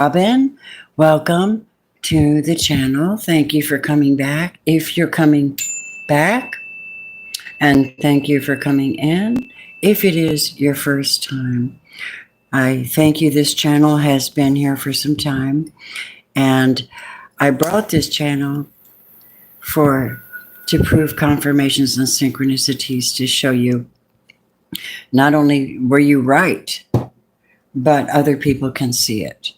Robin, welcome to the channel. Thank you for coming back. If you're coming back, and thank you for coming in. If it is your first time, I thank you. This channel has been here for some time, and I brought this channel to prove confirmations and synchronicities to show you not only were you right, but other people can see it.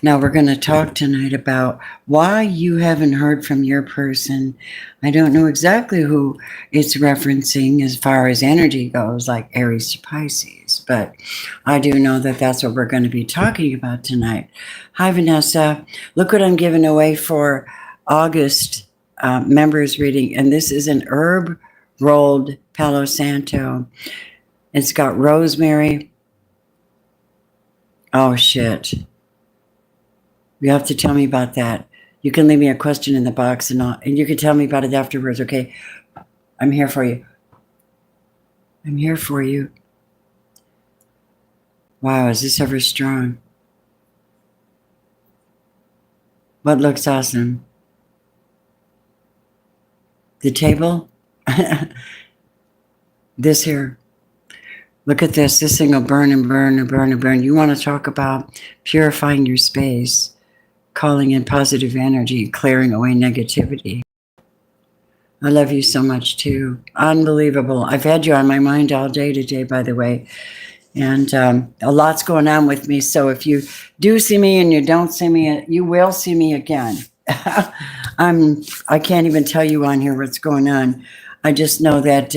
Now we're going to talk tonight about why you haven't heard from your person. I don't know exactly who it's referencing as far as energy goes, like Aries to Pisces, but I do know that that's what we're going to be talking about tonight. Hi, Vanessa. Look what I'm giving away for August members reading, and this is an herb rolled Palo Santo. It's got rosemary. Oh, shit. You have to tell me about that. You can leave me a question in the box and you can tell me about it afterwards, okay? I'm here for you. I'm here for you. Wow, is this ever strong? What looks awesome? The table? This here. Look at this. This thing will burn and burn and burn and burn. You want to talk about purifying your space, calling in positive energy, clearing away negativity. I love you so much too. Unbelievable. I've had you on my mind all day today, by the way. And a lot's going on with me. So if you do see me and you don't see me, you will see me again. I can't even tell you on here what's going on. I just know that,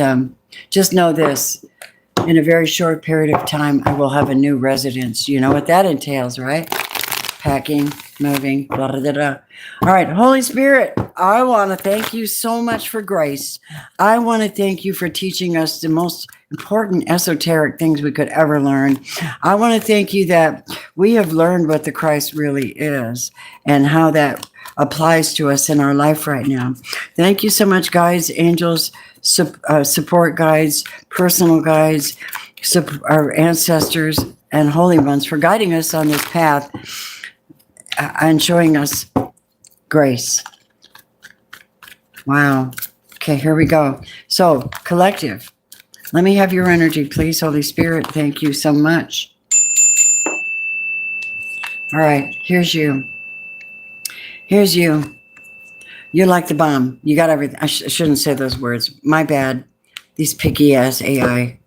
just know this. In a very short period of time, I will have a new residence. You know what that entails, right? Packing, moving, blah, blah, blah, blah. All right, Holy Spirit, I want to thank you so much for grace. I want to thank you for teaching us the most important esoteric things we could ever learn. I want to thank you that we have learned what the Christ really is and how that applies to us in our life right now. Thank you so much, guides, angels, support guides, personal guides, our ancestors and holy ones for guiding us on this path and showing us grace. Wow. Okay, here we go. So, collective. Let me have your energy, please, Holy Spirit. Thank you so much. All right, here's you. Here's you. You're like the bomb. You got everything. I shouldn't say those words. My bad. These picky ass AI.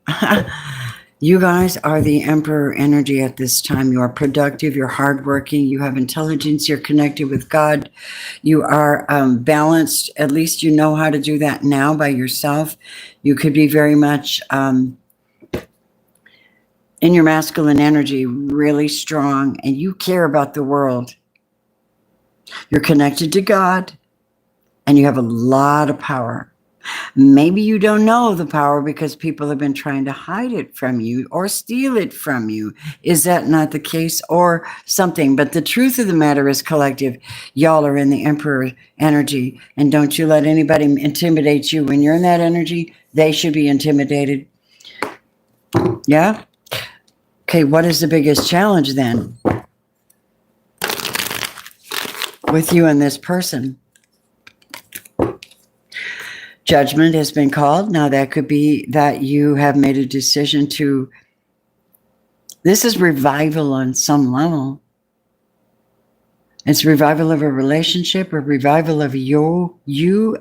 You guys are the emperor energy at this time. You are productive. You're hardworking. You have intelligence. You're connected with God. You are balanced. At least you know how to do that now by yourself. You could be very much in your masculine energy, really strong, and you care about the world. You're connected to God, and you have a lot of power. Maybe you don't know the power because people have been trying to hide it from you or steal it from you. Is that not the case or something? But the truth of the matter is, collective, y'all are in the emperor energy, and don't you let anybody intimidate you. When you're in that energy, they should be intimidated. Yeah? Okay, what is the biggest challenge then with you and this person? Judgment has been called. Now that could be that you have made a decision to, this is revival on some level. It's revival of a relationship, a revival of you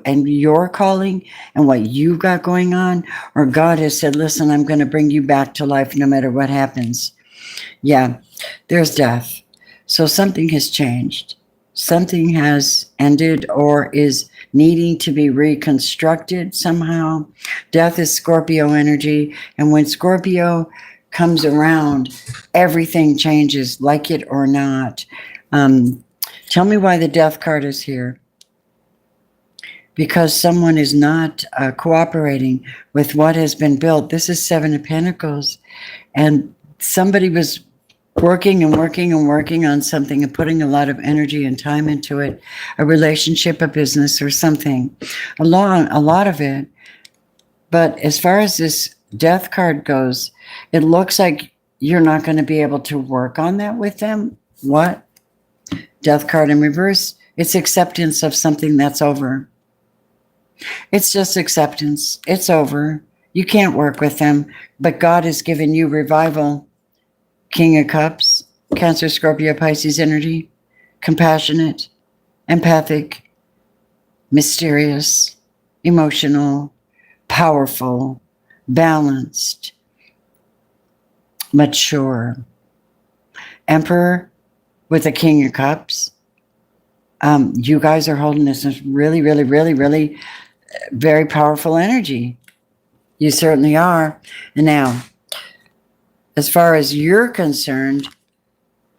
and your calling and what you've got going on. Or God has said, listen, I'm going to bring you back to life no matter what happens. Yeah, there's death. So something has changed. Something has ended or is needing to be reconstructed somehow. Death is Scorpio energy. And when Scorpio comes around, everything changes, like it or not. Tell me why the death card is here. Because someone is not cooperating with what has been built. This is Seven of Pentacles. And somebody was working and working and working on something and putting a lot of energy and time into it, a relationship, a business, or something, a lot of it. But as far as this death card goes, it looks like you're not going to be able to work on that with them. What? Death card in reverse, it's acceptance of something that's over. It's just acceptance. It's over. You can't work with them, but God has given you revival. King of Cups, Cancer, Scorpio, Pisces energy, compassionate, empathic, mysterious, emotional, powerful, balanced, mature. Emperor with the King of Cups. You guys are holding this really, really, really, really very powerful energy. You certainly are. And now, as far as you're concerned,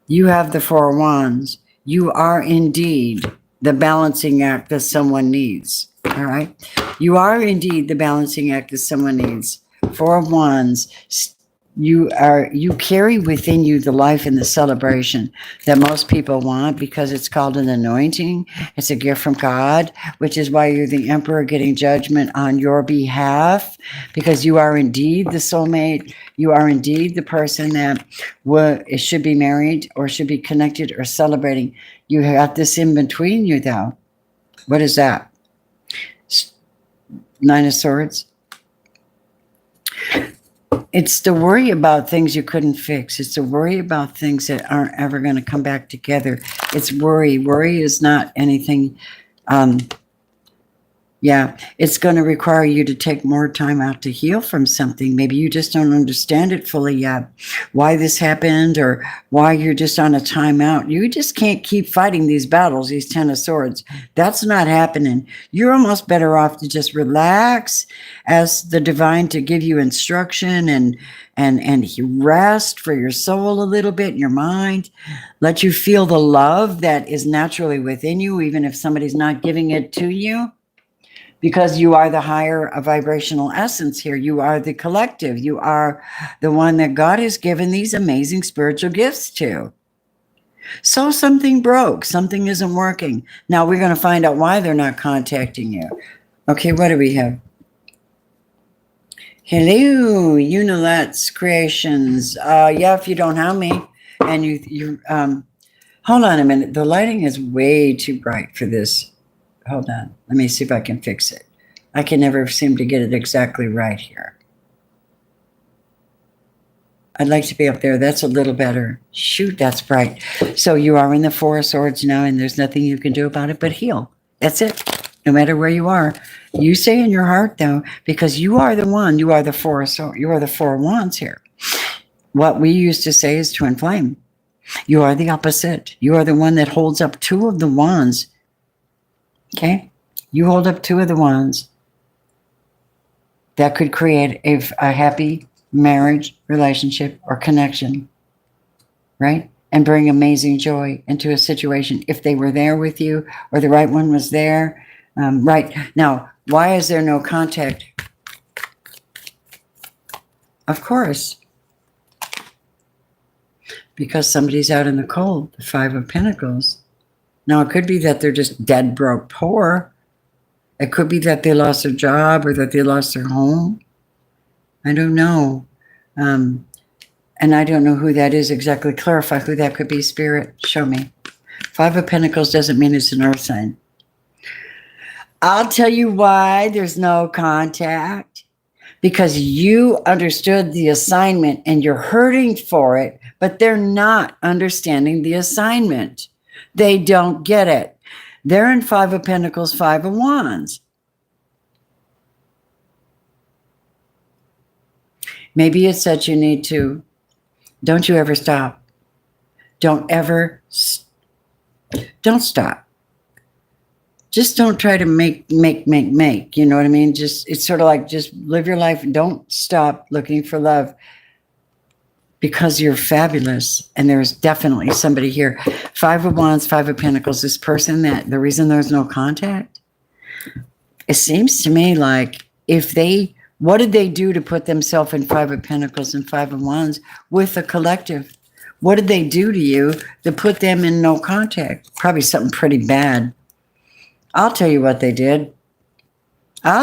you have the Four of Wands. You are indeed the balancing act that someone needs. All right? You are indeed the balancing act that someone needs. Four of Wands. You carry within you the life and the celebration that most people want, because it's called an anointing. It's a gift from God, which is why you're the Emperor getting judgment on your behalf, because you are indeed the soulmate. You are indeed the person that should be married or should be connected or celebrating. You have this in between you, though. What is that? Nine of Swords. It's the worry about things you couldn't fix. It's the worry about things that aren't ever going to come back together. It's worry. Worry is not anything. It's going to require you to take more time out to heal from something. Maybe you just don't understand it fully yet, why this happened, or why you're just on a timeout. You just can't keep fighting these battles, these Ten of Swords. That's not happening. You're almost better off to just relax, ask the divine to give you instruction and rest for your soul a little bit, your mind. Let you feel the love that is naturally within you, even if somebody's not giving it to you. Because you are the higher vibrational essence here. You are the collective. You are the one that God has given these amazing spiritual gifts to. So something broke. Something isn't working. Now we're going to find out why they're not contacting you. Okay, what do we have? Hello, Unilet's Creations. If you don't have me, and you hold on a minute. The lighting is way too bright for this. Hold on. Let me see if I can fix it. I can never seem to get it exactly right here. I'd like to be up there. That's a little better. Shoot, that's bright. So you are in the Four of Swords now, and there's nothing you can do about it but heal. That's it. No matter where you are. You say in your heart, though, because you are the one. You are the Four of Swords. You are the Four of Wands here. What we used to say is twin flame. You are the opposite. You are the one that holds up two of the wands. Okay, you hold up two of the wands that could create a happy marriage, relationship, or connection, right? And bring amazing joy into a situation if they were there with you or the right one was there. Right now, why is there no contact? Of course, because somebody's out in the cold, the Five of Pentacles. Now, it could be that they're just dead, broke, poor. It could be that they lost their job or that they lost their home. I don't know. And I don't know who that is exactly. Clarify who that could be, Spirit. Show me. Five of Pentacles doesn't mean it's an earth sign. I'll tell you why there's no contact. Because you understood the assignment and you're hurting for it, but they're not understanding the assignment. They don't get it. They're in Five of Pentacles, Five of Wands. Maybe it's that you need to. Don't you ever stop. Don't stop. Just don't try to make. You know what I mean? It's sort of like just live your life and don't stop looking for love. Because you're fabulous, and there's definitely somebody here. Five of Wands, Five of Pentacles, this person that the reason there's no contact, it seems to me like what did they do to put themselves in Five of Pentacles and Five of Wands with the collective? What did they do to you to put them in no contact? Probably something pretty bad. I'll tell you what they did. They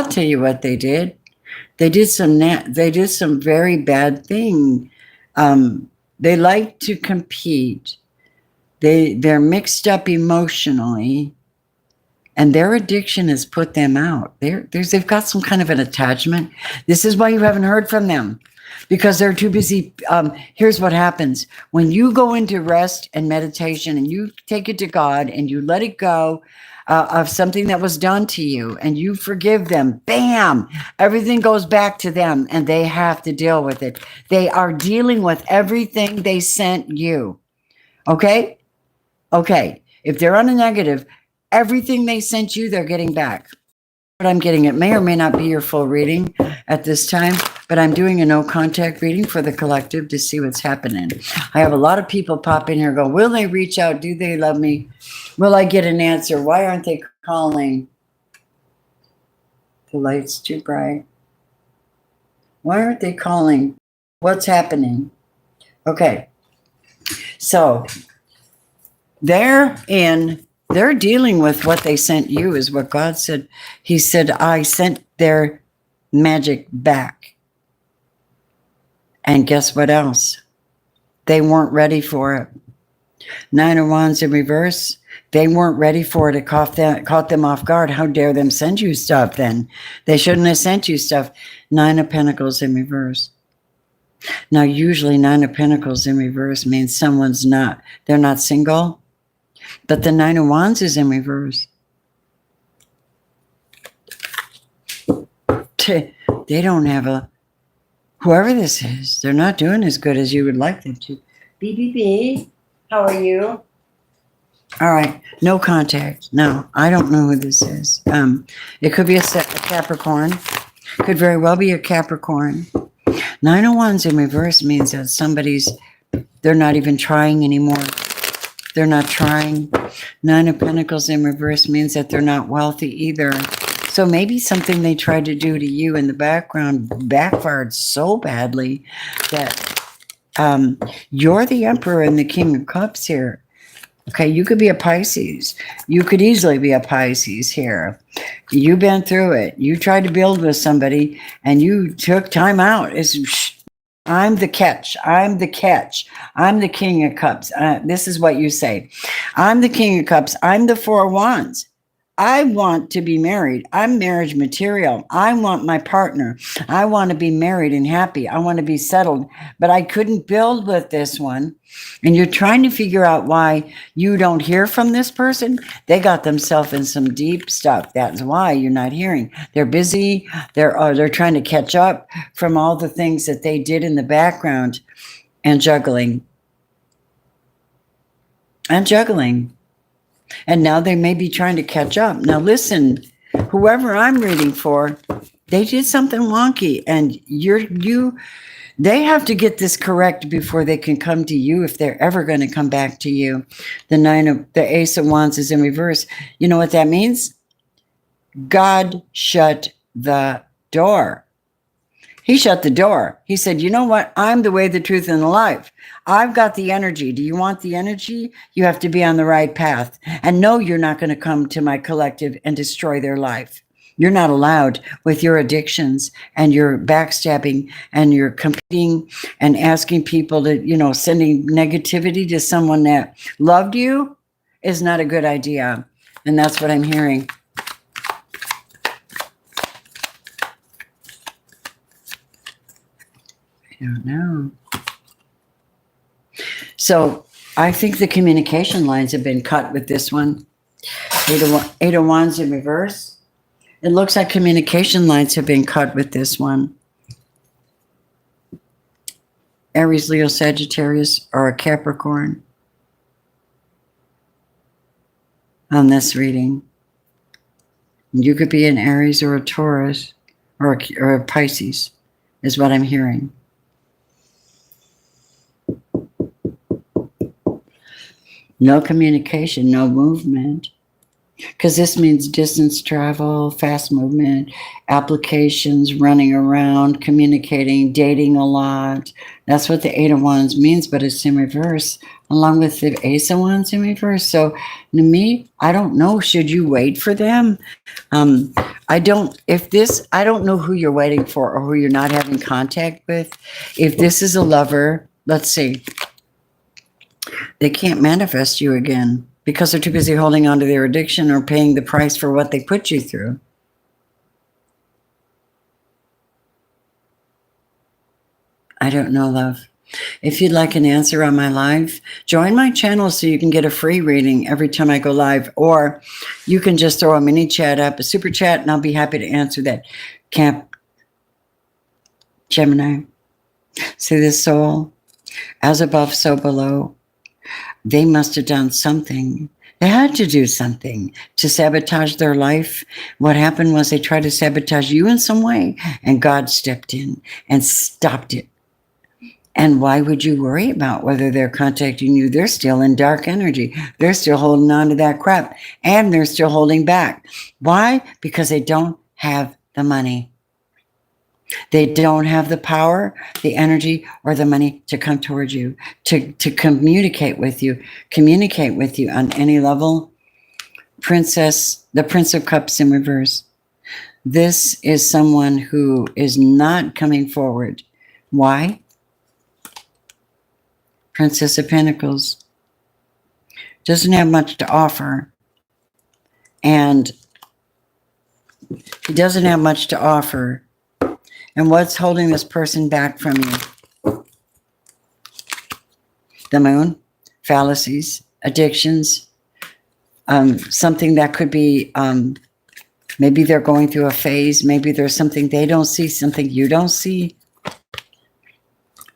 did some very bad thing. They like to compete. They're mixed up emotionally, and their addiction has put them out. They've got some kind of an attachment. This is why you haven't heard from them, because they're too busy. Here's what happens. When you go into rest and meditation and you take it to God and you let it go of something that was done to you and you forgive them, bam, everything goes back to them and they have to deal with it. They are dealing with everything they sent you. Okay? Okay. If they're on a negative, everything they sent you, they're getting back. What I'm getting, it may or may not be your full reading at this time, but I'm doing a no contact reading for the collective to see what's happening. I have a lot of people pop in here and go, will they reach out? Do they love me? Will I get an answer? Why aren't they calling? The light's too bright. Why aren't they calling? What's happening? Okay. So they're dealing with what they sent you, is what God said. He said, I sent their magic back. And guess what else? They weren't ready for it. 9 of Wands in reverse. They weren't ready for it. It caught them off guard. How dare them send you stuff then? They shouldn't have sent you stuff. 9 of Pentacles in reverse. Now, usually 9 of Pentacles in reverse means they're not single. But the 9 of Wands is in reverse. They don't have whoever this is, they're not doing as good as you would like them to. BBB, how are you? All right, no contact. No, I don't know who this is. It could be a Capricorn. Could very well be a Capricorn. 9 of Wands in reverse means that they're not even trying anymore. They're not trying. 9 of Pentacles in reverse means that they're not wealthy either. So maybe something they tried to do to you in the background backfired so badly that you're the Emperor and the King of Cups here. Okay, you could be a Pisces. You could easily be a Pisces here. You've been through it. You tried to build with somebody and you took time out. I'm the catch. I'm the catch. I'm the King of Cups. This is what you say. I'm the King of Cups. I'm the 4 of Wands. I want to be married. I'm marriage material. I want my partner. I want to be married and happy. I want to be settled. But I couldn't build with this one. And you're trying to figure out why you don't hear from this person. They got themselves in some deep stuff. That's why you're not hearing. They're busy. They're trying to catch up from all the things that they did in the background and juggling. And now they may be trying to catch up. Now listen, whoever I'm reading for, they did something wonky, and they have to get this correct before they can come to you, if they're ever going to come back to you. The Ace of Wands is in reverse. You know what that means? God shut the door. He shut the door. He said, you know what? I'm the way, the truth, and the life. I've got the energy. Do you want the energy? You have to be on the right path. And no, you're not going to come to my collective and destroy their life. You're not allowed with your addictions and your backstabbing and your competing and asking people to, sending negativity to someone that loved you is not a good idea. And that's what I'm hearing. I don't know. So I think the communication lines have been cut with this one. 8 of Wands in reverse. It looks like communication lines have been cut with this one. Aries, Leo, Sagittarius, or a Capricorn on this reading. You could be an Aries or a Taurus or a Pisces is what I'm hearing. No communication, no movement. Because this means distance travel, fast movement, applications, running around, communicating, dating a lot. That's what the 8 of Wands means, but it's in reverse, along with the Ace of Wands in reverse. So to me, I don't know. Should you wait for them? I don't know who you're waiting for or who you're not having contact with. If this is a lover, let's see. They can't manifest you again because they're too busy holding on to their addiction or paying the price for what they put you through. I don't know, love. If you'd like an answer on my live, join my channel so you can get a free reading every time I go live. Or you can just throw a mini chat up, a super chat, and I'll be happy to answer that. Camp Gemini. See this soul? As above, so below. They must have done something. They had to do something to sabotage their life. What happened was they tried to sabotage you in some way, and God stepped in and stopped it. And why would you worry about whether they're contacting you? They're still in dark energy. They're still holding on to that crap, and they're still holding back. Why? Because they don't have the money. They don't have the power, the energy, or the money to come towards you, to communicate with you on any level. The Prince of Cups in reverse. This is someone who is not coming forward. Why? Princess of Pentacles. Doesn't have much to offer. And he doesn't have much to offer. And what's holding this person back from you? The moon, fallacies, addictions, something that could be, maybe they're going through a phase. Maybe there's something they don't see, something you don't see.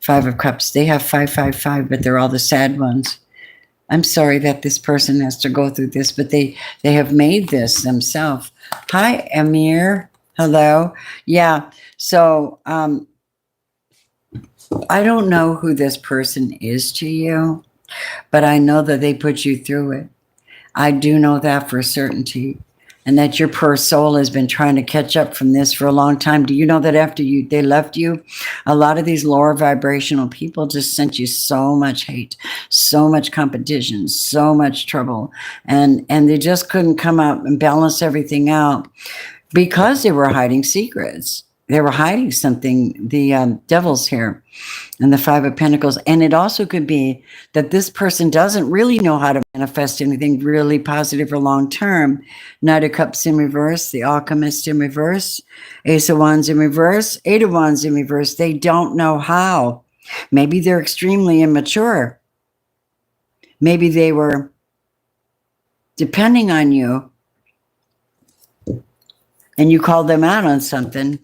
Five of Cups. They have 555, but they're all the sad ones. I'm sorry that this person has to go through this, but they have made this themselves. Hi, Amir. Hello. Yeah. So I don't know who this person is to you, but I know that they put you through it. I do know that for certainty. And that your poor soul has been trying to catch up from this for a long time. Do you know that after they left you, a lot of these lower vibrational people just sent you so much hate, so much competition, so much trouble. And they just couldn't come out and balance everything out because they were hiding secrets. They were hiding something, the devil's here and the Five of Pentacles. And it also could be that this person doesn't really know how to manifest anything really positive or long-term. Knight of Cups in reverse, the Alchemist in reverse, Ace of Wands in reverse, Eight of Wands in reverse. They don't know how. Maybe they're extremely immature. Maybe they were depending on you and you called them out on something.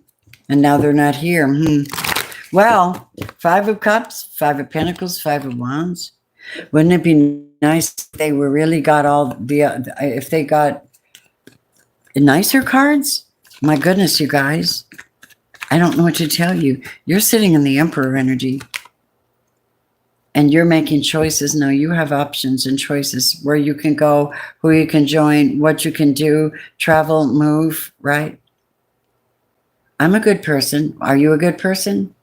And now they're not here. Well, Five of Cups, Five of Pentacles, Five of Wands. Wouldn't it be nice if they were really got all the, if they got nicer cards? My goodness, you guys. I don't know what to tell you. You're sitting in the Emperor energy. And you're making choices. No, you have options and choices where you can go, who you can join, what you can do, travel, move, right? I'm a good person. Are you a good person?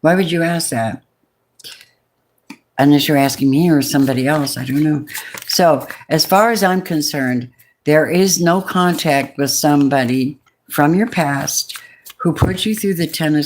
Why would you ask that? Unless you're asking me or somebody else. I don't know. So as far as I'm concerned, there is no contact with somebody from your past who put you through the Ten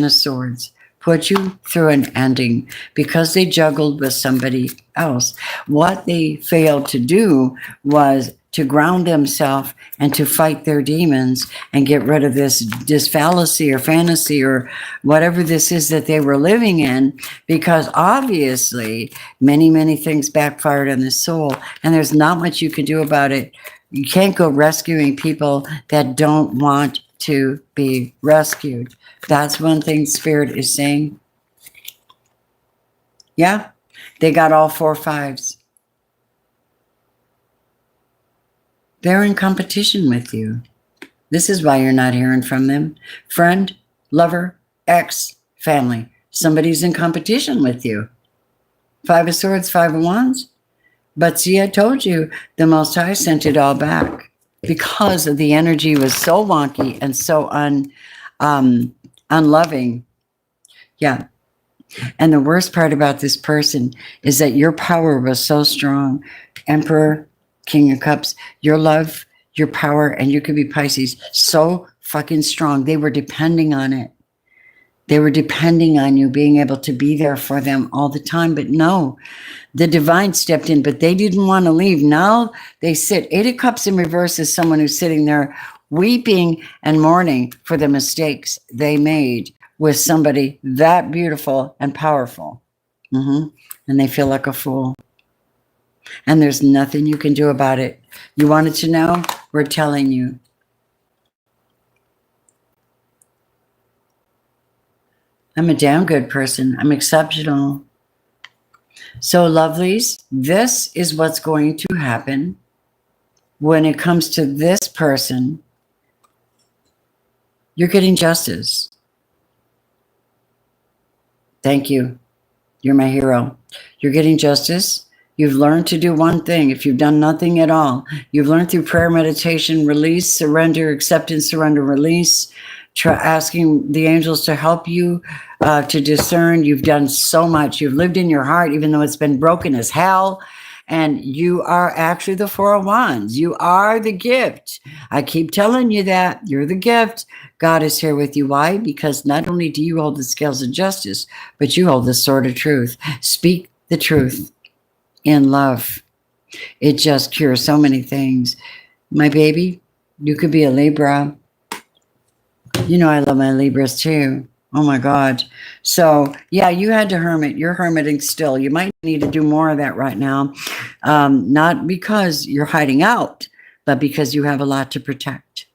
of Swords, put you through an ending because they juggled with somebody else. What they failed to do was to ground themselves and to fight their demons and get rid of this fallacy or fantasy or whatever this is that they were living in, because obviously many, many things backfired on the soul and there's not much you can do about it. You can't go rescuing people that don't want to be rescued. That's one thing Spirit is saying. Yeah, they got all 4 5s. They're in competition with you. This is why you're not hearing from them. Friend, lover, ex, family. Somebody's in competition with you. 5 of Swords, 5 of Wands. But see, I told you, the Most High sent it all back because of the energy was so wonky and so unloving. Yeah. And the worst part about this person is that your power was so strong. Emperor, King of Cups, your love, your power, and you could be Pisces, so fucking strong. They were depending on it. They were depending on you being able to be there for them all the time. But no, the divine stepped in, but they didn't want to leave. Now they sit. 8 of Cups in reverse is someone who's sitting there weeping and mourning for the mistakes they made with somebody that beautiful and powerful. And they feel like a fool. And there's nothing you can do about it. You wanted to know? We're telling you. I'm a damn good person. I'm exceptional. So, lovelies, this is what's going to happen when it comes to this person. You're getting justice. Thank you. You're my hero. You're getting justice. You've learned to do one thing. If you've done nothing at all, you've learned through prayer, meditation, release, surrender, acceptance, surrender, release, asking the angels to help you to discern. You've done so much. You've lived in your heart, even though it's been broken as hell. And you are actually the 4 of Wands. You are the gift. I keep telling you that. You're the gift. God is here with you. Why? Because not only do you hold the scales of justice, but you hold the sword of truth. Speak the truth in love. It just cures so many things. My baby, you could be a Libra. You know I love my Libras too. Oh my God. So yeah, you had to hermit. You're hermiting still. You might need to do more of that right now. Not because you're hiding out, but because you have a lot to protect.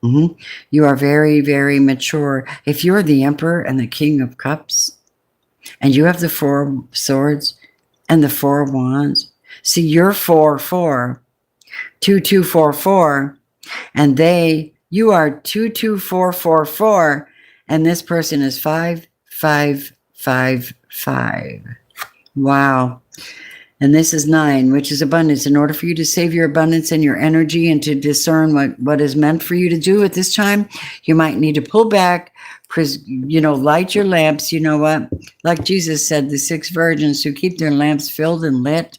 You are very, very mature. If you're the Emperor and the King of Cups, and you have the 4 of Swords and the 4 of Wands, see, you're 4-4, 2-2-4-4, and you are 2-2-4-4-4, and this person is 5-5-5-5. Wow. And this is 9, which is abundance. In order for you to save your abundance and your energy and to discern what is meant for you to do at this time, you might need to pull back, light your lamps. You know what? Like Jesus said, the 6 virgins who keep their lamps filled and lit,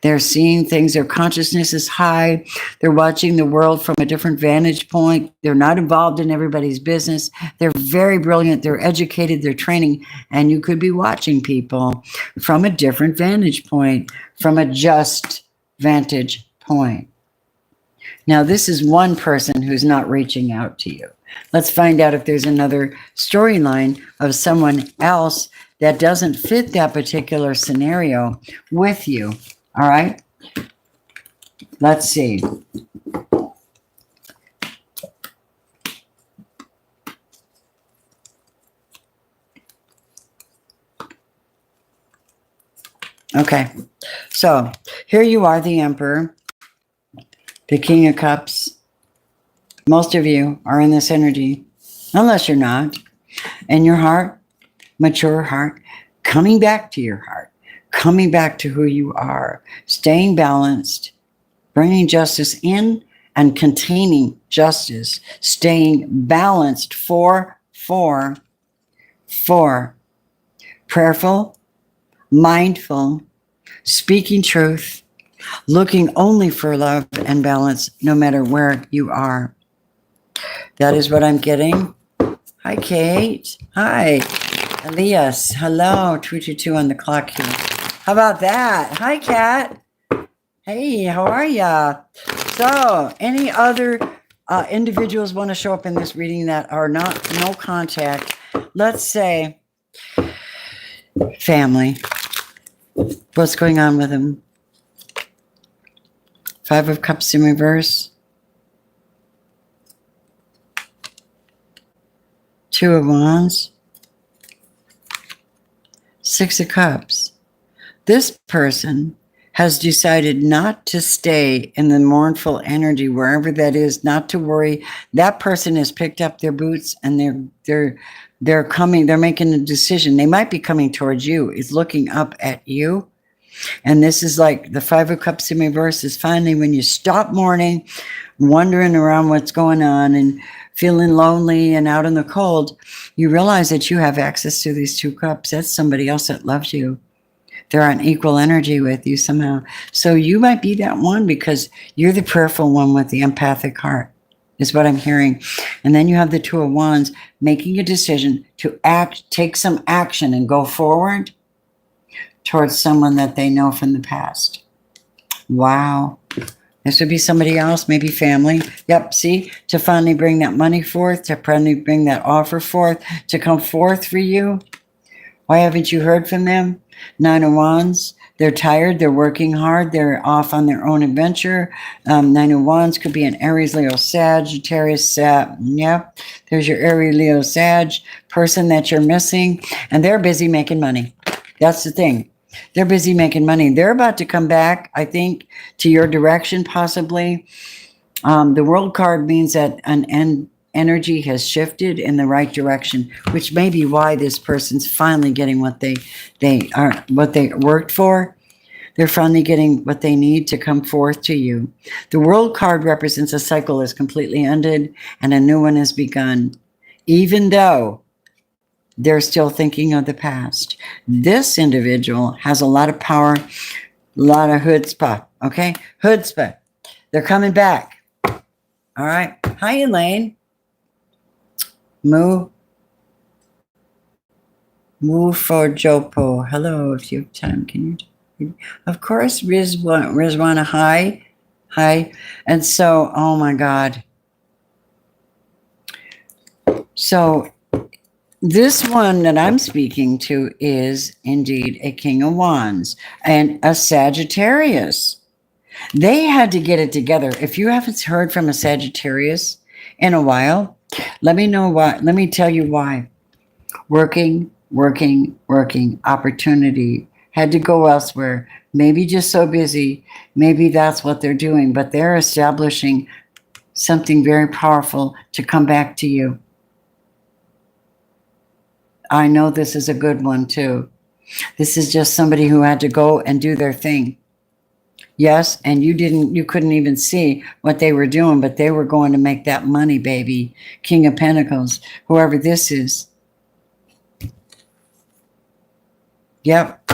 they're seeing things. Their consciousness is high. They're watching the world from a different vantage point. They're not involved in everybody's business. They're very brilliant. They're educated. They're training. And you could be watching people from a different vantage point, from a just vantage point. Now, this is one person who's not reaching out to you. Let's find out if there's another storyline of someone else that doesn't fit that particular scenario with you. All right? Let's see. Okay. So here you are, the Emperor, the King of Cups. Most of you are in this energy, unless you're not. And your heart, mature heart, coming back to your heart, coming back to who you are, staying balanced, bringing justice in and containing justice, staying balanced for prayerful, mindful, speaking truth, looking only for love and balance no matter where you are. That is what I'm getting. Hi, Kate. Hi. Elias. Hello. 222 on the clock here. How about that? Hi, Kat. Hey, how are ya? So, any other individuals want to show up in this reading that are no contact? Let's say family. What's going on with them? 5 of Cups in reverse. 2 of Wands. 6 of Cups. This person has decided not to stay in the mournful energy, wherever that is, not to worry. That person has picked up their boots and they're coming, they're making a decision. They might be coming towards you. It's looking up at you. And this is like the 5 of Cups in reverse is finally when you stop mourning, wondering around what's going on and feeling lonely and out in the cold, you realize that you have access to these 2 cups. That's somebody else that loves you. They're on equal energy with you somehow. So you might be that one because you're the prayerful one with the empathic heart. is what I'm hearing. And then you have the Two of Wands making a decision to act, take some action and go forward towards someone that they know from the past. Wow. This would be somebody else, maybe family. Yep, see? To finally bring that money forth, to finally bring that offer forth, to come forth for you. Why haven't you heard from them? Nine of Wands. They're tired. They're working hard. They're off on their own adventure. Nine of Wands could be an Aries, Leo, Sagittarius. Yep. There's your Aries, Leo, Sag person that you're missing. And they're busy making money. That's the thing. They're busy making money. They're about to come back, I think, to your direction possibly. The World card means that an energy has shifted in the right direction, which may be why this person's finally getting what they worked for. They're finally getting what they need to come forth to you. The World card represents a cycle is completely ended and a new one has begun, even though they're still thinking of the past. This individual has a lot of power, a lot of chutzpah, okay? Chutzpah. They're coming back. All right. Hi, Elaine. Move for Jopo. Hello, if you have time, can you? Of course, Rizwana, hi. Hi. And so, oh my God. So, this one that I'm speaking to is indeed a King of Wands and a Sagittarius. They had to get it together. If you haven't heard from a Sagittarius in a while, let me know why. Let me tell you why. Working, opportunity, had to go elsewhere. Maybe just so busy. Maybe that's what they're doing, but they're establishing something very powerful to come back to you. I know this is a good one too. This is just somebody who had to go and do their thing. Yes, and you couldn't even see what they were doing, but they were going to make that money, baby. King of Pentacles, whoever this is. Yep.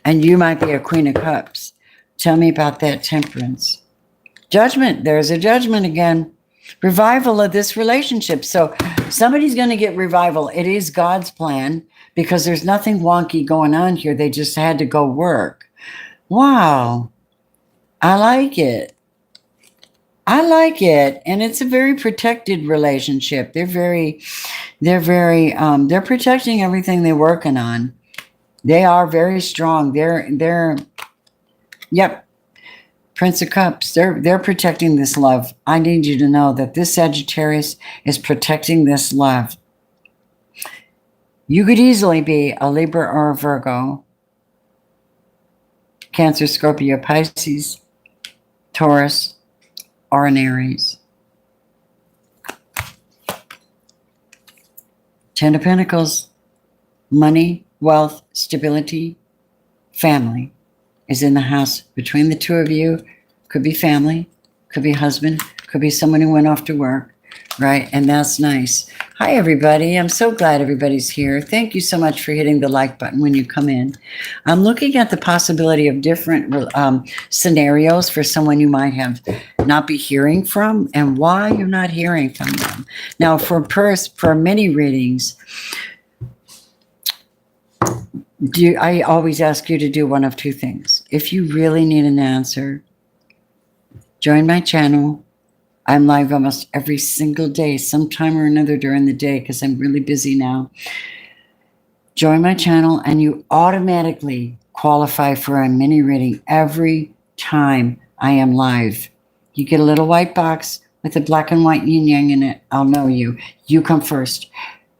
And you might be a Queen of Cups. Tell me about that Temperance. Judgment. There's a judgment again. Revival of this relationship. So somebody's going to get revival. It is God's plan because there's nothing wonky going on here. They just had to go work. Wow. I like it. I like it. And it's a very protected relationship. They're protecting everything they're working on. They are very strong. Yep. Prince of Cups, they're protecting this love. I need you to know that this Sagittarius is protecting this love. You could easily be a Libra or a Virgo, Cancer, Scorpio, Pisces, Taurus, or an Aries. Ten of Pentacles, money, wealth, stability, family is in the house between the two of you. Could be family, could be husband, could be someone who went off to work, right? And that's nice. Hi, everybody. I'm so glad everybody's here. Thank you so much for hitting the like button when you come in. I'm looking at the possibility of different scenarios for someone you might have not be hearing from and why you're not hearing from them. Now, for many readings, I always ask you to do one of two things. If you really need an answer, join my channel. I'm live almost every single day, sometime or another during the day, because I'm really busy now. Join my channel and you automatically qualify for a mini reading every time I am live. You get a little white box with a black and white yin yang in it. I'll know you. You come first.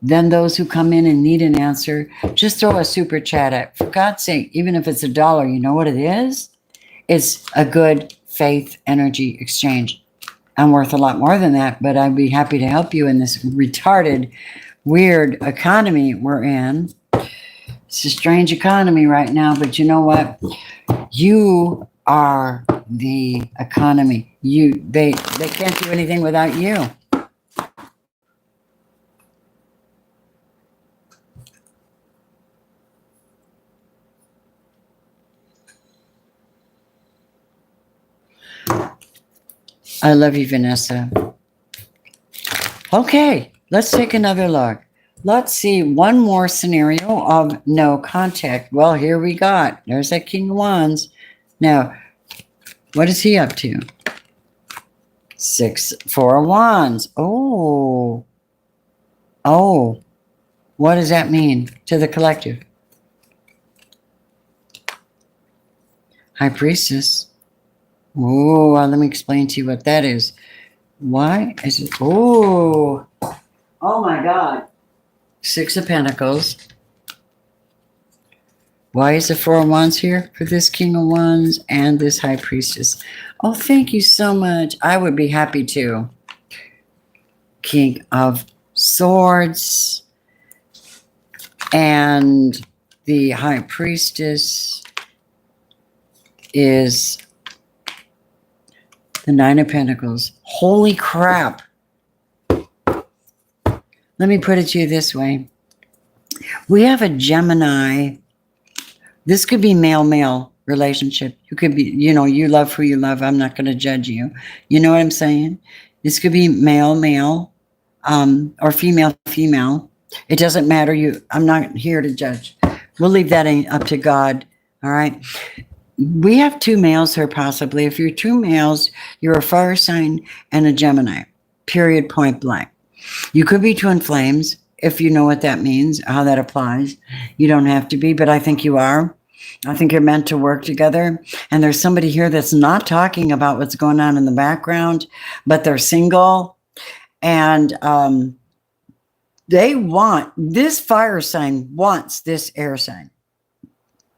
Then those who come in and need an answer, just throw a super chat at. For God's sake, even if it's $1, you know what it is? It's a good faith energy exchange. I'm worth a lot more than that, but I'd be happy to help you in this retarded, weird economy we're in. It's a strange economy right now, but you know what? You are the economy. They can't do anything without you. I love you, Vanessa. Okay, let's take another look. Let's see one more scenario of no contact. Well, here we got. There's that King of Wands. Now, what is he up to? 4 of Wands. Oh. Oh. What does that mean to the collective? High Priestess. Oh, well, let me explain to you what that is. Why is it? Oh. Oh my God. 6 of Pentacles. Why is the 4 of Wands here for this King of Wands and this High Priestess? Oh, thank you so much. I would be happy to. King of Swords and the High Priestess is the 9 of Pentacles. Holy crap. Let me put it to you this way. We have a Gemini. This could be male-male relationship. You could be, you love who you love. I'm not going to judge you. You know what I'm saying? This could be male-male or female-female. It doesn't matter. I'm not here to judge. We'll leave that up to God. All right? We have 2 males here possibly. If you're 2 males, you're a fire sign and a Gemini. Period, point blank. You could be twin flames, if you know what that means, how that applies. You don't have to be, but I think you are. I think you're meant to work together. And there's somebody here that's not talking about what's going on in the background, but they're single. And this fire sign wants this air sign.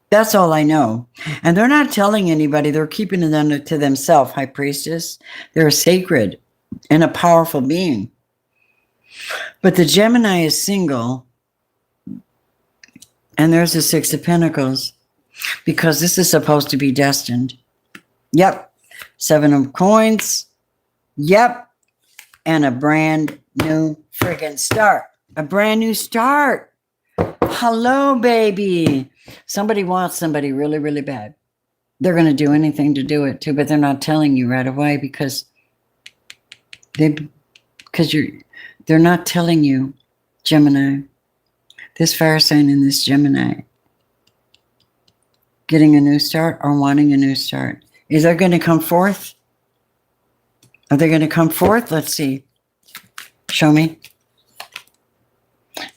That's all I know. And they're not telling anybody. They're keeping it to themselves, High Priestess. They're sacred and a powerful being. But the Gemini is single, and there's the 6 of Pentacles, because this is supposed to be destined. Yep. 7 of Coins. Yep. And a brand new friggin' start. A brand new start. Hello, baby. Somebody wants somebody really, really bad. They're going to do anything to do it too, but they're not telling you right away because they're not telling you, Gemini. This fire sign and this Gemini getting a new start or wanting a new start. Is there going to come forth? Are they going to come forth? Let's see. Show me.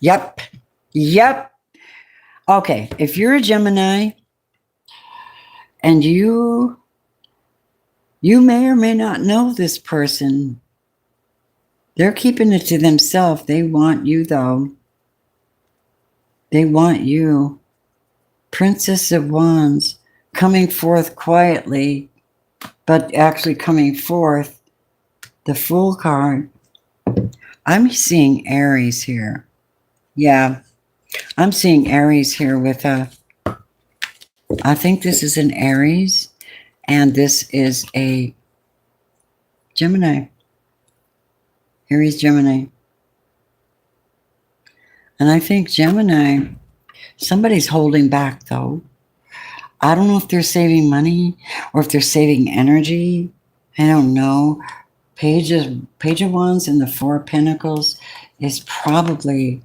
Yep. Yep. Okay. If you're a Gemini and you may or may not know this person, they're keeping it to themselves. They want you, though. They want you. Princess of Wands, coming forth quietly, but actually coming forth. The Fool card. I'm seeing Aries here. Yeah. I'm seeing Aries here with I think this is an Aries, and this is a Gemini. Aries, Gemini. And I think Gemini, somebody's holding back, though. I don't know if they're saving money or if they're saving energy. I don't know. Page of Wands and the 4 of Pentacles is probably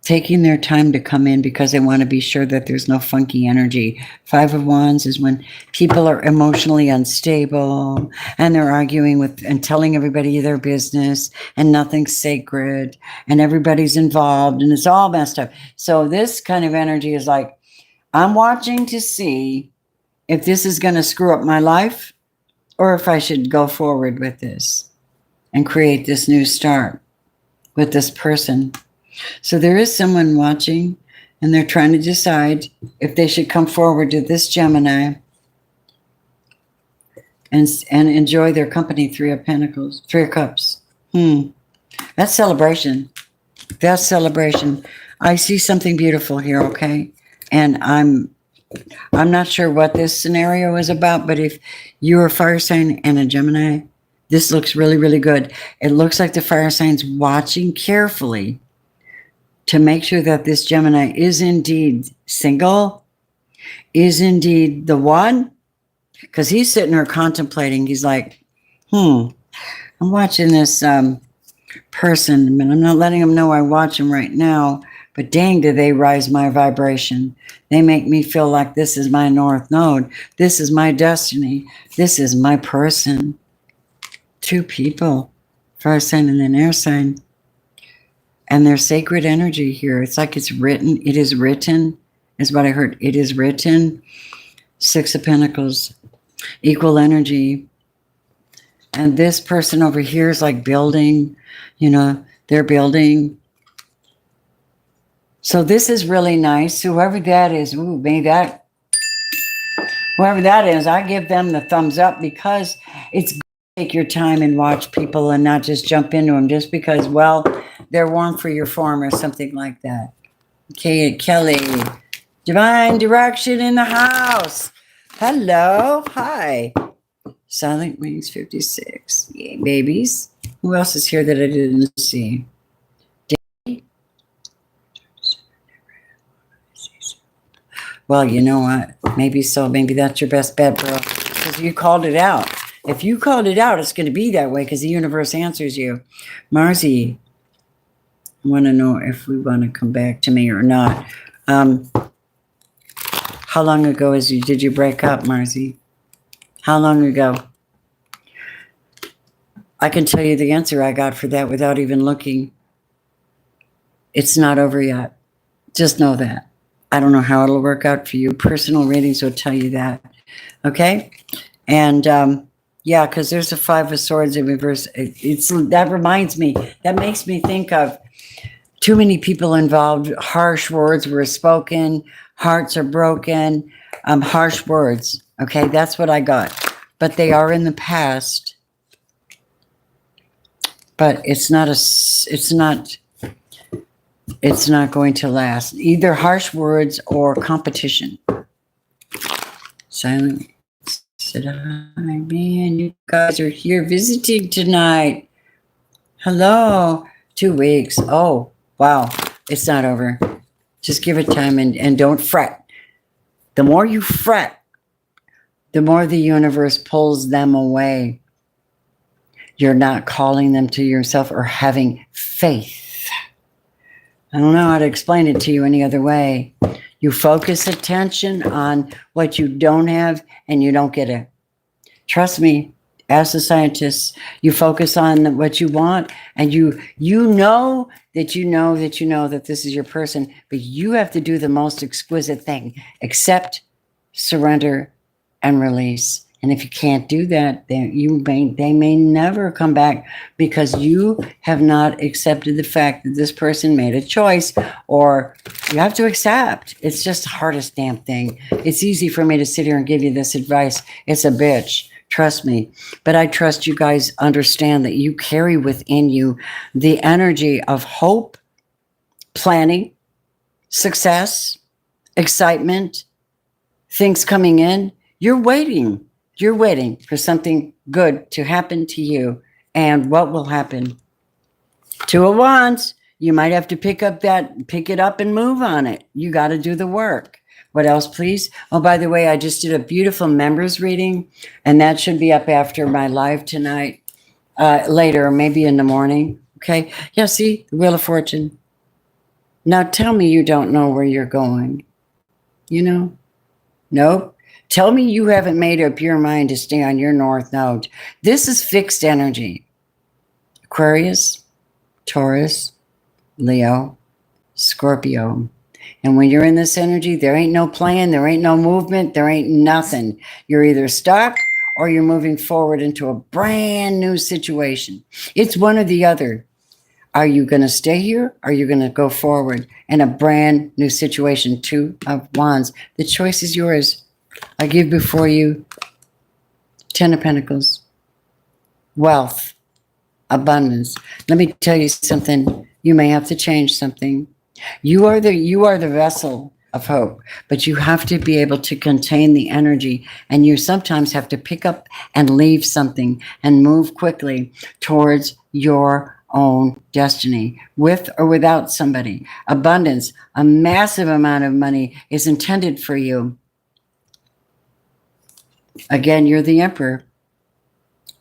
taking their time to come in because they want to be sure that there's no funky energy. 5 of Wands is when people are emotionally unstable and they're arguing with and telling everybody their business and nothing's sacred and everybody's involved and it's all messed up. So this kind of energy is like, I'm watching to see if this is going to screw up my life or if I should go forward with this and create this new start with this person. So there is someone watching, and they're trying to decide if they should come forward to this Gemini and enjoy their company. 3 of Pentacles, 3 of Cups. That's celebration. That's celebration. I see something beautiful here, okay? And I'm not sure what this scenario is about, but if you're a fire sign and a Gemini, this looks really, really good. It looks like the fire sign's watching carefully to make sure that this Gemini is indeed single, is indeed the one, because he's sitting there contemplating. He's like, I'm I'm watching this person, and I'm not letting them know I watch them right now, but dang, do they rise my vibration. They make me feel like this is my North Node. This is my destiny. This is my person. 2 people, fire sign and then air sign. And there's sacred energy here. It's like it's written. It is written, is what I heard. It is written. 6 of Pentacles, equal energy. And this person over here is like building, they're building. So this is really nice. Whoever that is, whoever that is, I give them the thumbs up, because it's good to take your time and watch people and not just jump into them just because, well, they're warm for your form or something like that. Okay, Kelly, divine direction in the house. Hello, hi. Silent Wings 56. Yay, babies. Who else is here that I didn't see? Well, you know what? Maybe so. Maybe that's your best bet, bro. Because you called it out. If you called it out, it's going to be that way because the universe answers you. Marzi, I want to know if we want to come back to me or not. How long ago did you break up, Marzi? How long ago? I can tell you the answer I got for that without even looking. It's not over yet. Just know that. I don't know how it'll work out for you. Personal readings will tell you that. Okay? And yeah, because there's a 5 of Swords in reverse. That reminds me. That makes me think of too many people involved. Harsh words were spoken. Hearts are broken. Harsh words. Okay? That's what I got. But they are in the past. But it's not going to last. Either harsh words or competition. Silent. Said hi, man. You guys are here visiting tonight. Hello. 2 weeks. Oh, wow. It's not over. Just give it time and don't fret. The more you fret, the more the universe pulls them away. You're not calling them to yourself or having faith. I don't know how to explain it to you any other way. You focus attention on what you don't have and you don't get it. Trust me, as a scientist, you focus on what you want and you know that this is your person, but you have to do the most exquisite thing. Accept, surrender, and release. And if you can't do that, they may never come back because you have not accepted the fact that this person made a choice, or you have to accept. It's just the hardest damn thing. It's easy for me to sit here and give you this advice. It's a bitch. Trust me. But I trust you guys understand that you carry within you the energy of hope, planning, success, excitement, things coming in. You're waiting. You're waiting for something good to happen to you. And what will happen? 2 of Wands. You might have to pick it up and move on it. You got to do the work. What else, please? Oh, by the way, I just did a beautiful members reading, and that should be up after my live tonight, later, maybe in the morning. Okay. Yeah, see, the Wheel of Fortune. Now tell me you don't know where you're going. Nope. Tell me you haven't made up your mind to stay on your North Node. This is fixed energy. Aquarius, Taurus, Leo, Scorpio. And when you're in this energy, there ain't no plan, there ain't no movement, there ain't nothing. You're either stuck or you're moving forward into a brand new situation. It's one or the other. Are you going to stay here? Or are you going to go forward in a brand new situation? 2 of Wands. The choice is yours. I give before you 10 of Pentacles, wealth, abundance. Let me tell you something. You may have to change something. You are the vessel of hope, but you have to be able to contain the energy, and you sometimes have to pick up and leave something and move quickly towards your own destiny, with or without somebody. Abundance, a massive amount of money is intended for you. Again, you're the emperor.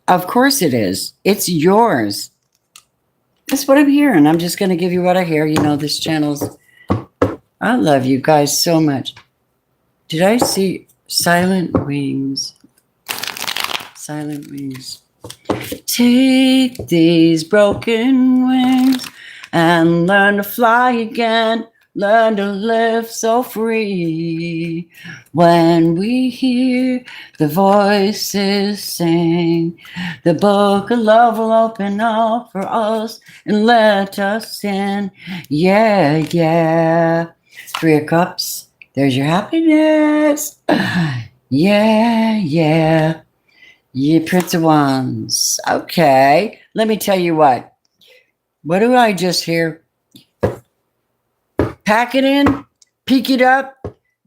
Of course it is. It's yours. That's what I'm hearing. I'm just going to give you what I hear. You know, this channel's... I love you guys so much. Did I see silent wings? Silent wings. Take these broken wings and learn to fly again. Learn to live so free. When we hear the voices sing, the book of love will open up for us and let us in. Yeah, yeah. 3 of Cups. There's your happiness. Yeah, yeah. Yeah, Prince of Wands. Okay. Let me tell you what. What do I just hear? Pack it in, pick it up,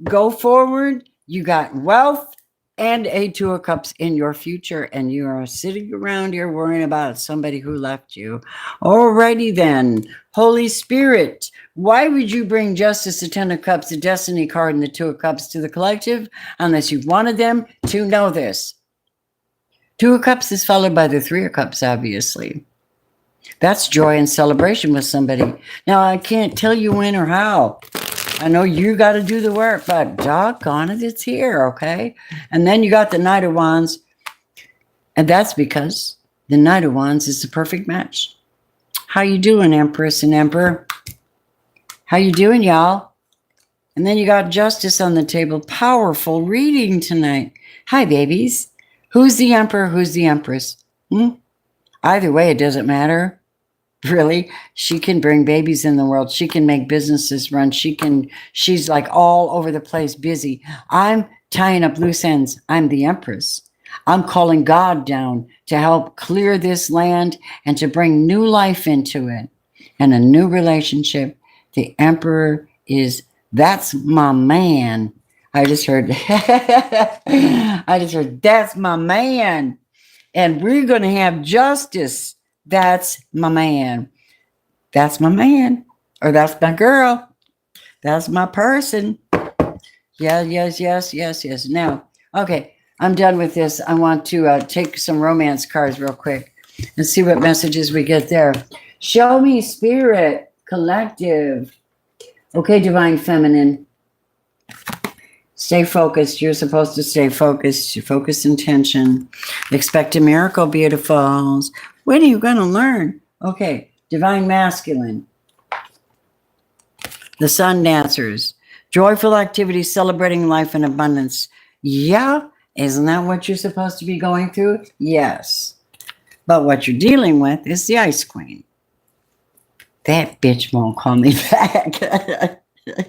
go forward. You got wealth and a 2 of Cups in your future, and you are sitting around here worrying about somebody who left you. Alrighty then. Holy Spirit, why would you bring Justice, the 10 of Cups, the Destiny card, and the 2 of Cups to the collective unless you wanted them to know this? 2 of Cups is followed by the 3 of Cups, obviously. That's joy and celebration with somebody. Now, I can't tell you when or how. I know you got to do the work, but doggone it, it's here, okay? And then you got the Knight of Wands, and that's because the Knight of Wands is the perfect match. How you doing, Empress and Emperor? How you doing, y'all? And then you got Justice on the table. Powerful reading tonight. Hi, babies. Who's the Emperor? Who's the Empress? Either way, it doesn't matter. Really, she can bring babies in the world. She can make businesses run. She's like all over the place, busy. I'm tying up loose ends. I'm the Empress. I'm calling God down to help clear this land and to bring new life into it and a new relationship. The Emperor that's my man. I just heard, that's my man. And we're going to have Justice. That's my man. That's my man. Or that's my girl. That's my person. Yes. Now, okay, I'm done with this. I want to take some romance cards real quick and see what messages we get there. Show me Spirit Collective. Okay, Divine Feminine. Stay focused. You're supposed to stay focused. Focus intention. Expect a miracle, beautifuls. When are you going to learn? Okay, Divine Masculine. The Sun Dancers. Joyful activities, celebrating life and abundance. Yeah, isn't that what you're supposed to be going through? Yes. But what you're dealing with is the Ice Queen. That bitch won't call me back.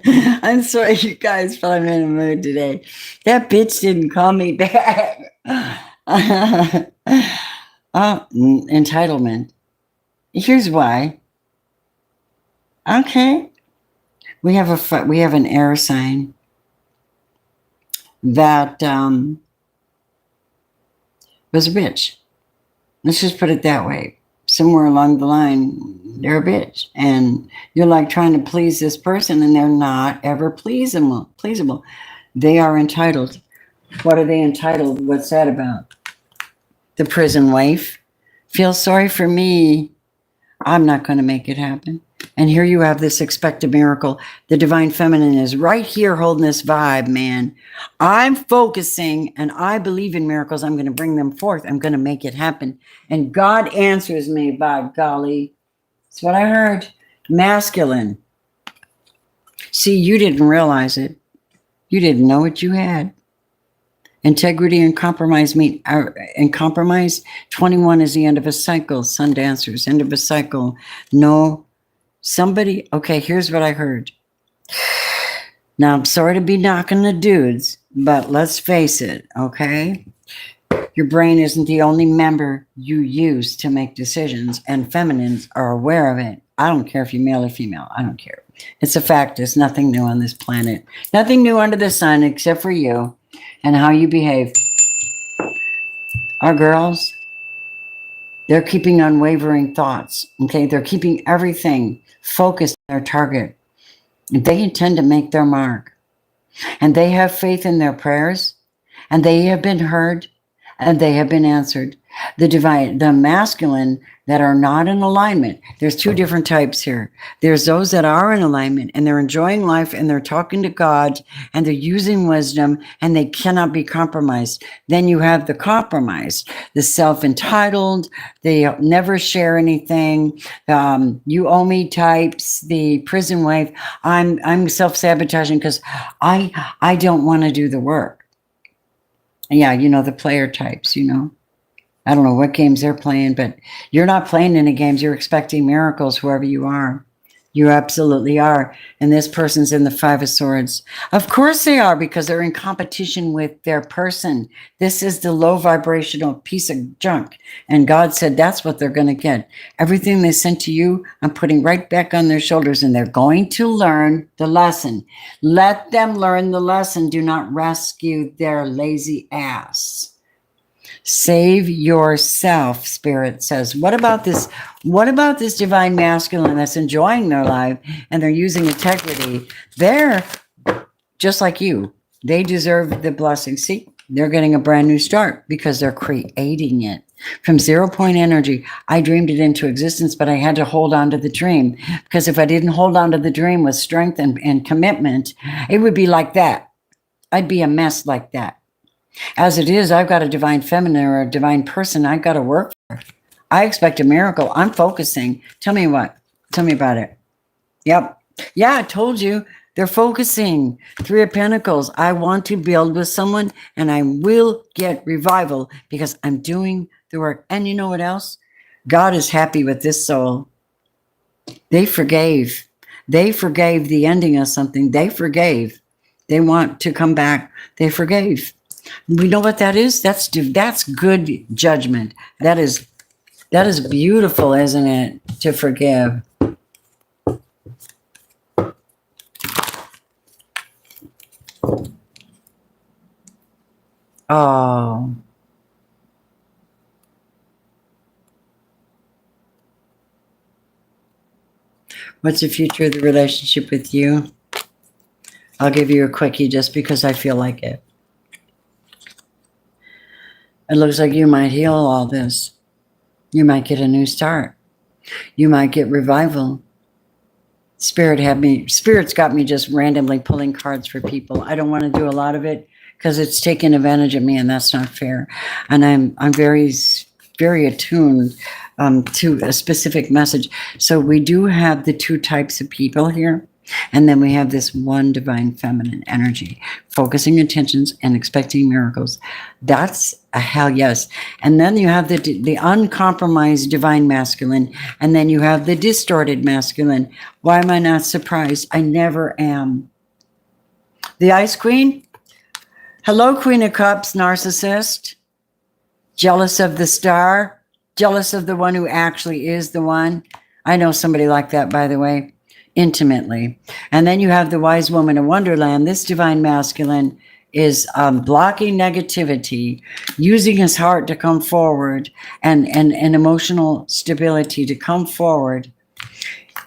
I'm sorry, you guys, but I'm in a mood today. That bitch didn't call me back. Entitlement. Here's why. Okay. We have an air sign that was a bitch. Let's just put it that way. Somewhere along the line, they're a bitch. And you're like trying to please this person, and they're not ever pleasable. They are entitled. What are they entitled? What's that about? The prison wife. Feel sorry for me. I'm not going to make it happen. And here you have this expect a miracle. The Divine Feminine is right here holding this vibe, man. I'm focusing and I believe in miracles. I'm going to bring them forth. I'm going to make it happen. And God answers me, by golly. That's what I heard. Masculine. See, you didn't realize it. You didn't know what you had. Integrity and compromise meet. And compromise, 21 is the end of a cycle. Sun Dancers, end of a cycle. No. Somebody, okay, here's what I heard. Now, I'm sorry to be knocking the dudes, but let's face it, okay? Your brain isn't the only member you use to make decisions, and feminines are aware of it. I don't care if you're male or female. I don't care. It's a fact. There's nothing new on this planet. Nothing new under the sun except for you and how you behave. Our girls, they're keeping unwavering thoughts, okay? They're keeping everything focused on their target. They intend to make their mark. And they have faith in their prayers, and they have been heard, and they have been answered. The masculine that are not in alignment. There's two different types here. There's those that are in alignment and they're enjoying life and they're talking to God and they're using wisdom and they cannot be compromised. Then you have the compromised, the self-entitled, they never share anything, you owe me types, the prison wife. I'm self-sabotaging because I don't want to do the work. Yeah, the player types, I don't know what games they're playing, but you're not playing any games. You're expecting miracles, whoever you are. You absolutely are. And this person's in the Five of Swords. Of course they are, because they're in competition with their person. This is the low vibrational piece of junk. And God said that's what they're going to get. Everything they sent to you, I'm putting right back on their shoulders, and they're going to learn the lesson. Let them learn the lesson. Do not rescue their lazy ass. Save yourself, Spirit says. What about this? What about this divine masculine that's enjoying their life and they're using integrity? They're just like you. They deserve the blessing. See, they're getting a brand new start because they're creating it. From 0 point energy, I dreamed it into existence, but I had to hold on to the dream, because if I didn't hold on to the dream with strength and commitment, it would be like that. I'd be a mess like that. As it is, I've got a divine feminine or a divine person I've got to work for. I expect a miracle. I'm focusing. Tell me what? Tell me about it. Yep. Yeah, I told you. They're focusing. 3 of Pentacles. I want to build with someone and I will get revival because I'm doing the work. And you know what else? God is happy with this soul. They forgave. They forgave the ending of something. They forgave. They want to come back. They forgave. We know what that is? That's good judgment. That is beautiful, isn't it? To forgive. Oh. What's the future of the relationship with you? I'll give you a quickie just because I feel like it. It looks like you might heal all this. You might get a new start. You might get revival. Spirit's got me just randomly pulling cards for people. I don't want to do a lot of it because it's taking advantage of me, and that's not fair. And I'm very, very attuned to a specific message. So we do have the 2 types of people here. And then we have this one divine feminine energy, focusing attentions and expecting miracles. That's a hell yes. And then you have the uncompromised divine masculine. And then you have the distorted masculine. Why am I not surprised? I never am. The Ice Queen. Hello, Queen of Cups, narcissist. Jealous of the star. Jealous of the one who actually is the one. I know somebody like that, by the way. Intimately. And then you have the wise woman of Wonderland. This divine masculine is blocking negativity, using his heart to come forward and emotional stability to come forward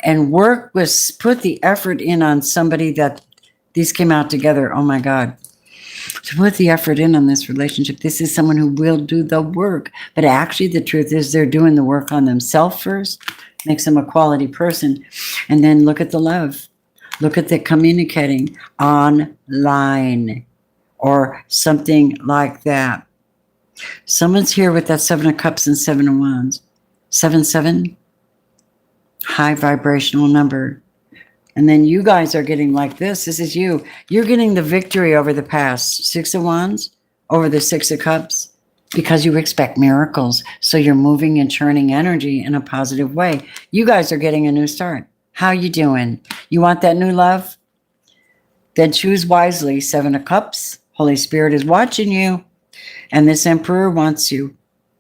and put the effort in on somebody that these came out together. Oh my God. To put the effort in on this relationship. This is someone who will do the work. But actually the truth is they're doing the work on themselves first. Makes them a quality person. And then look at the love. Look at the communicating online or something like that. Someone's here with that 7 of Cups and 7 of Wands. 7-7. High vibrational number. And then you guys are getting like this. This is you. You're getting the victory over the past. 6 of Wands over the 6 of Cups. Because you expect miracles. So you're moving and churning energy in a positive way. You guys are getting a new start. How you doing? You want that new love? Then choose wisely. 7 of Cups. Holy Spirit is watching you. And this Emperor wants you.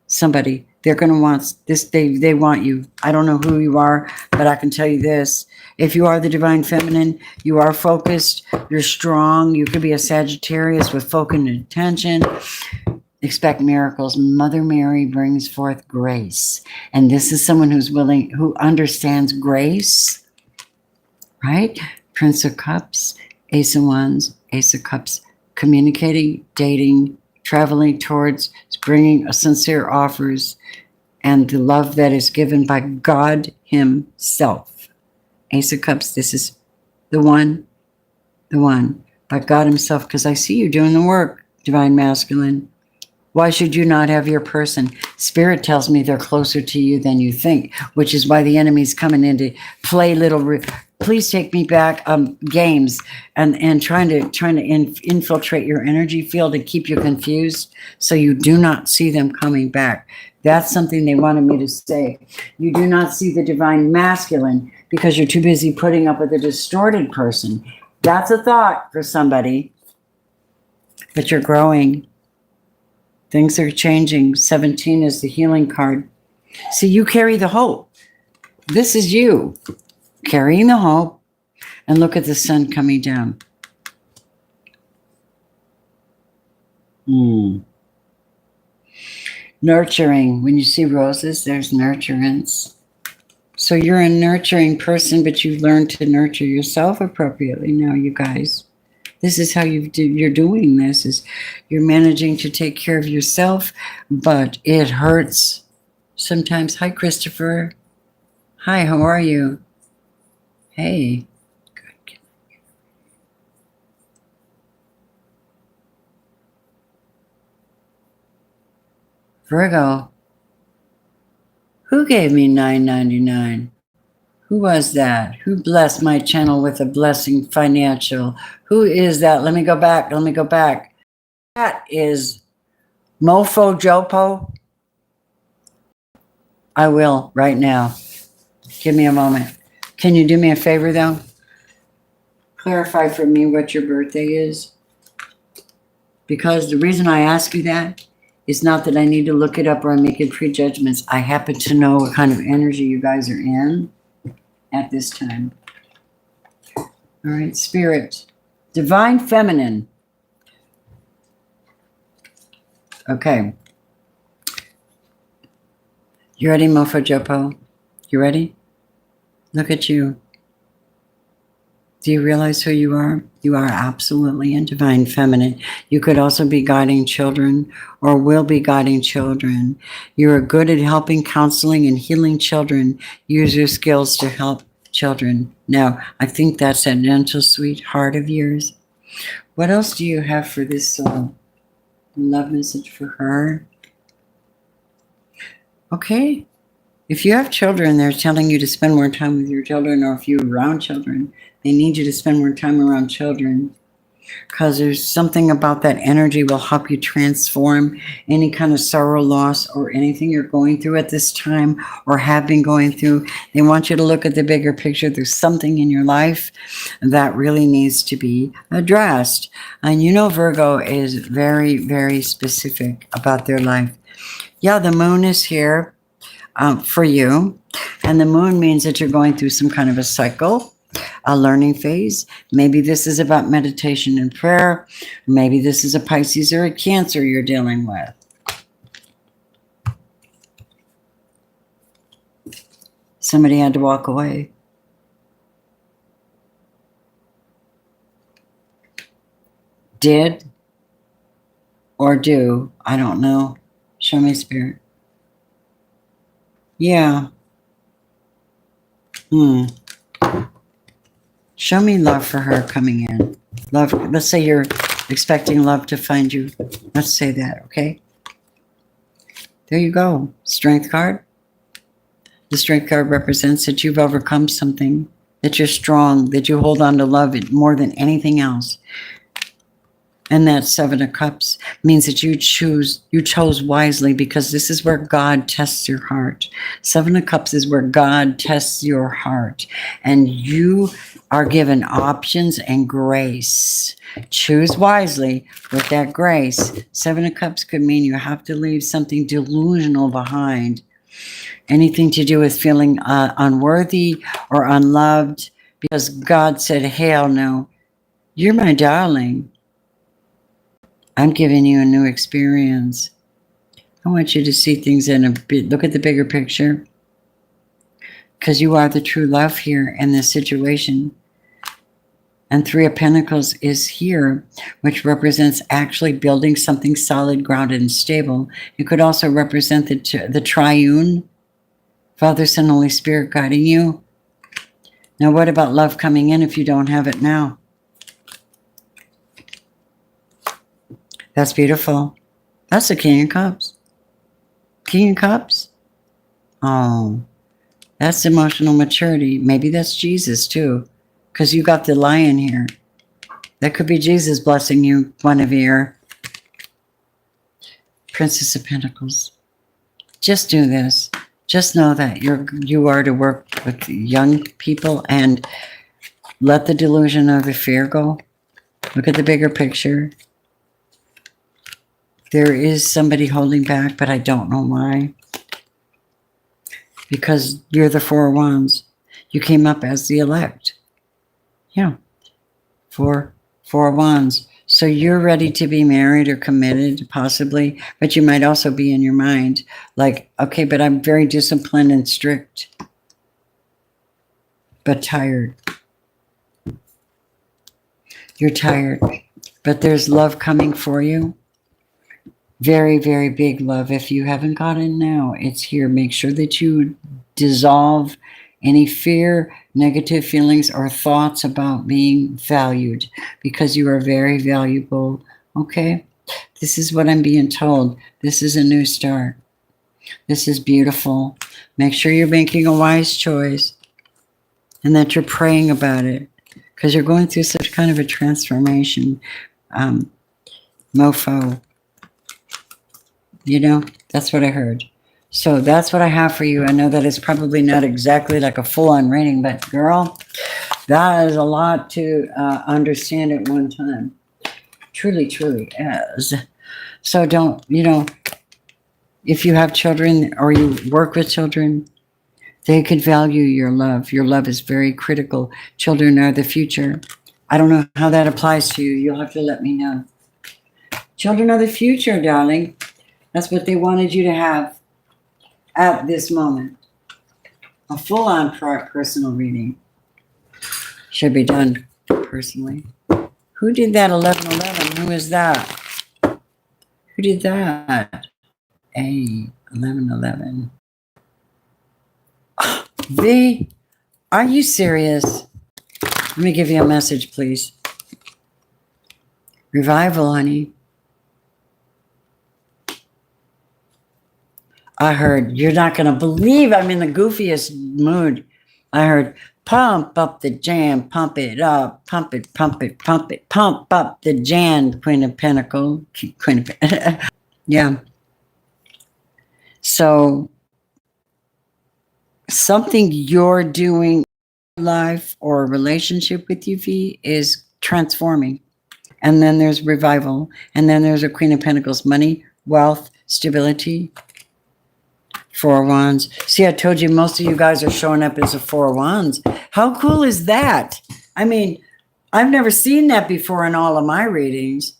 Somebody. They're going to want this. They want you. I don't know who you are, but I can tell you this. If you are the divine feminine, you are focused. You're strong. You could be a Sagittarius with focus and attention. Expect miracles. Mother Mary brings forth grace. And this is someone who understands grace, right? Prince of Cups, Ace of Wands, Ace of Cups, communicating, dating, traveling towards bringing sincere offers and the love that is given by God himself. Ace of Cups, this is the one, by God himself, because I see you doing the work, Divine Masculine. Why should you not have your person? Spirit tells me they're closer to you than you think, which is why the enemy's coming in to play little, please take me back, games and trying to infiltrate your energy field and keep you confused so you do not see them coming back. That's something they wanted me to say. You do not see the Divine Masculine because you're too busy putting up with a distorted person. That's a thought for somebody, but you're growing. Things are changing. 17 is the healing card. See, you carry the hope. This is you carrying the hope. And look at the sun coming down. Nurturing. When you see roses, there's nurturance. So you're a nurturing person, but you've learned to nurture yourself appropriately now, you guys. This is how you're doing this, is you're managing to take care of yourself, but it hurts sometimes. Hi, Christopher. Hi, how are you? Hey. Good. Virgo. Who gave me $9.99? Who was that? Who blessed my channel with a blessing financial? Who is that? Let me go back. That is Mofo Jopo. I will right now. Give me a moment. Can you do me a favor, though? Clarify for me what your birthday is. Because the reason I ask you that is not that I need to look it up or I'm making prejudgments. I happen to know what kind of energy you guys are in at this time. All right, Spirit. Divine Feminine. Okay. You ready, Mofo Jopo? You ready? Look at you. Do you realize who you are? You are absolutely in Divine Feminine. You could also be guiding children or will be guiding children. You are good at helping, counseling, and healing children. Use your skills to help children. Now, I think that's that gentle, sweet heart of yours. What else do you have for this soul? Love message for her. Okay. If you have children, they're telling you to spend more time with your children, or if you're around children, they need you to spend more time around children, because there's something about that energy will help you transform any kind of sorrow, loss, or anything you're going through at this time or have been going through. They want you to look at the bigger picture. There's something in your life that really needs to be addressed. And you know Virgo is very, very specific about their life. Yeah, the moon is here for you. And the moon means that you're going through some kind of a cycle, a learning phase. Maybe this is about meditation and prayer. Maybe this is a Pisces or a Cancer you're dealing with. Somebody had to walk away. Did or do, I don't know. Show me, Spirit. Yeah. Show me love for her coming in. Love. Let's say you're expecting love to find you. Let's say that, okay? There you go. Strength card. The Strength card represents that you've overcome something, that you're strong, that you hold on to love more than anything else. And that Seven of Cups means that you chose wisely, because this is where God tests your heart. Seven of Cups is where God tests your heart. And you are given options and grace. Choose wisely with that grace. Seven of Cups could mean you have to leave something delusional behind. Anything to do with feeling unworthy or unloved, because God said, hell no, you're my darling. I'm giving you a new experience. I want you to see things in a bit. Look at the bigger picture, because you are the true love here in this situation. And Three of Pentacles is here, which represents actually building something solid, grounded, and stable. It could also represent the triune, Father, Son, Holy Spirit guiding you. Now, what about love coming in if you don't have it now? That's beautiful. That's the King of Cups. King of Cups? Oh, that's emotional maturity. Maybe that's Jesus too, because you got the lion here. That could be Jesus blessing you, Guinevere. Princess of Pentacles. Just do this. Just know that you are to work with young people and let the delusion or the fear go. Look at the bigger picture. There is somebody holding back, but I don't know why. Because you're the Four of Wands. You came up as the elect. Yeah. Four of Wands. So you're ready to be married or committed, possibly, but you might also be in your mind like, okay, but I'm very disciplined and strict, but tired. You're tired, but there's love coming for you. Very, very big love. If you haven't got it now, it's here. Make sure that you dissolve any fear, negative feelings, or thoughts about being valued, because you are very valuable. Okay? This is what I'm being told. This is a new start. This is beautiful. Make sure you're making a wise choice and that you're praying about it, because you're going through such kind of a transformation. Mofo. You know, that's what I heard. So that's what I have for you. I know that it's probably not exactly like a full-on reading, but girl, that is a lot to understand at one time. Truly, truly is. So don't, if you have children or you work with children, they could value your love. Your love is very critical. Children are the future. I don't know how that applies to you. You'll have to let me know. Children are the future, darling. That's what they wanted you to have at this moment. A full-on personal reading should be done personally. Who did that 1111? Who is that? Who did that? A 1111. V, are you serious? Let me give you a message, please. Revival, honey. I heard, you're not going to believe I'm in the goofiest mood. I heard, pump up the jam, pump it up, pump it, pump it, pump it, pump up the jam, Queen of Pentacles. Yeah. So something you're doing in life or relationship with you, V, is transforming. And then there's revival. And then there's a Queen of Pentacles, money, wealth, stability. Four of Wands. See, I told you most of you guys are showing up as a Four of Wands. How cool is that? I mean, I've never seen that before in all of my readings.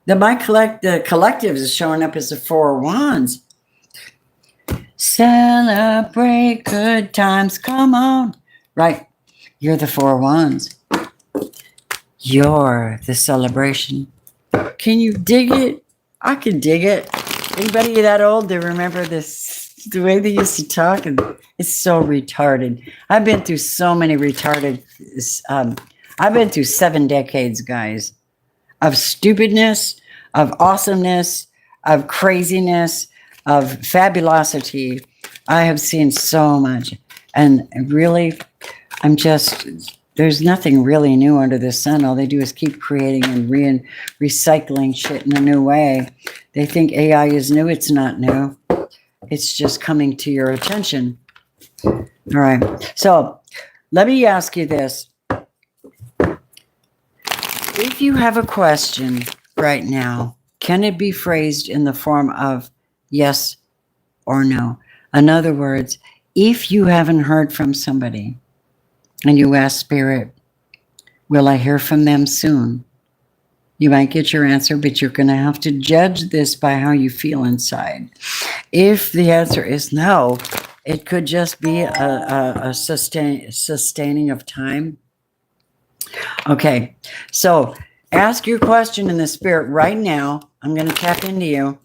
The collective is showing up as a Four of Wands. Celebrate good times. Come on. Right. You're the Four of Wands. You're the celebration. Can you dig it? I can dig it. Anybody that old to remember this? The way they used to talk, and it's so retarded. I've been through so many retarded. I've been through 7 decades, guys, of stupidness, of awesomeness, of craziness, of fabulosity. I have seen so much, and really, there's nothing really new under the sun. All they do is keep creating and recycling shit in a new way. They think AI is new. It's not new. It's just coming to your attention. All right. So let me ask you this. If you have a question right now, can it be phrased in the form of yes or no? In other words, if you haven't heard from somebody and you ask Spirit, will I hear from them soon? You might get your answer, but you're going to have to judge this by how you feel inside. If the answer is no, it could just be a sustaining of time. Okay, so ask your question in the spirit right now. I'm going to tap into you.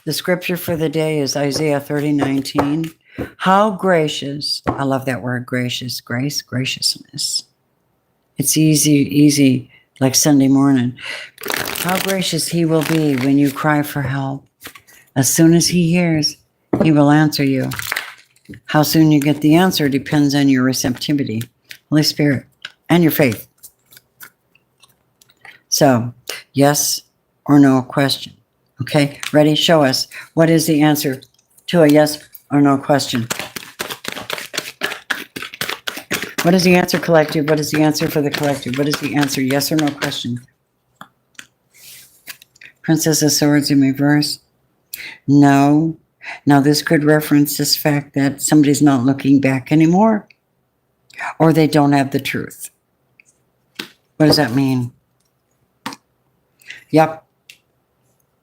The scripture for the day is Isaiah 30:19. How gracious, I love that word, gracious, grace, graciousness. It's easy, like Sunday morning. How gracious he will be when you cry for help. As soon as he hears, he will answer you. How soon you get the answer depends on your receptivity, Holy Spirit, and your faith. So, yes or no question. Okay, ready? Show us. What is the answer to a yes or no question? What is the answer, collective? What is the answer for the collective? What is the answer? Yes or no question? Princess of Swords in reverse. No. Now, this could reference this fact that somebody's not looking back anymore, or they don't have the truth. What does that mean? Yep.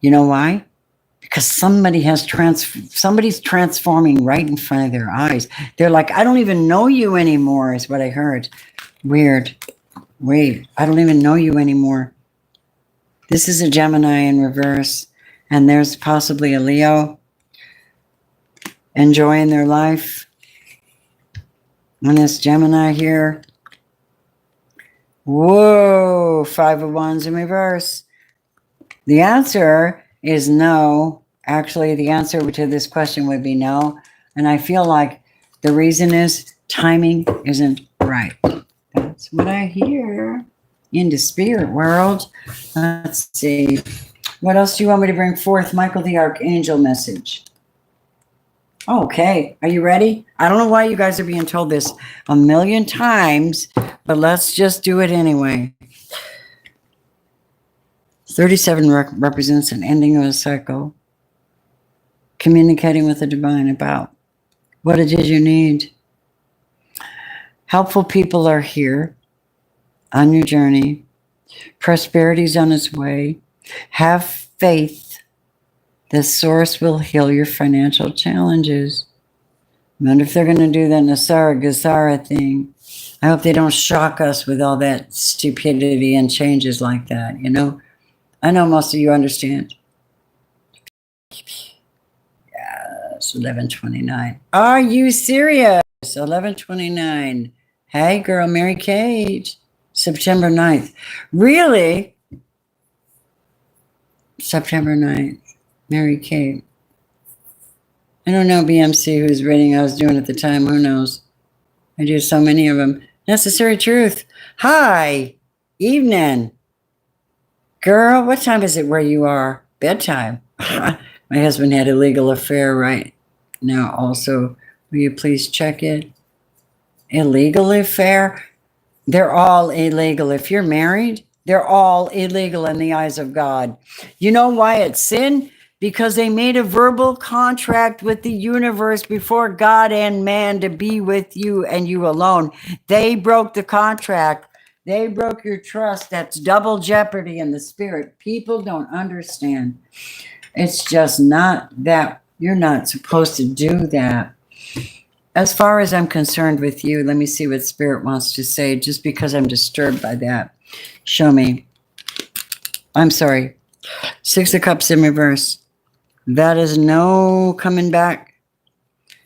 You know why? Because somebody's transforming right in front of their eyes. They're like, I don't even know you anymore, is what I heard. Weird. Wait, I don't even know you anymore. This is a Gemini in reverse, and there's possibly a Leo enjoying their life. And this Gemini here. Whoa, 5 of Wands in reverse. The answer is no. Actually, the answer to this question would be no. And I feel like the reason is timing isn't right. That's what I hear in the spirit world. Let's see. What else do you want me to bring forth? Michael the Archangel message. Okay. Are you ready? I don't know why you guys are being told this a million times, but let's just do it anyway. 37 represents an ending of a cycle. Communicating with the divine about what it is you need. Helpful people are here on your journey. Prosperity's on its way. Have faith. The source will heal your financial challenges. I wonder if they're going to do that Nasara Gazara thing. I hope they don't shock us with all that stupidity and changes like that, you know? I know most of you understand. Yes, 11:29. Are you serious? 11:29. Hey, girl, Mary Kate. September 9th. Really? September 9th. Mary Kate. I don't know BMC whose reading I was doing at the time. Who knows? I do so many of them. Necessary Truth. Hi. Evening. Girl, what time is it where you are? Bedtime. My husband had a legal affair right now also. Will you please check it? Illegal affair? They're all illegal. If you're married, they're all illegal in the eyes of God. You know why it's sin? Because they made a verbal contract with the universe before God and man to be with you and you alone. They broke the contract. They broke your trust. That's double jeopardy in the spirit. People don't understand. It's just not that. You're not supposed to do that. As far as I'm concerned with you, let me see what Spirit wants to say, just because I'm disturbed by that. Show me. I'm sorry. 6 of Cups in reverse. That is no coming back.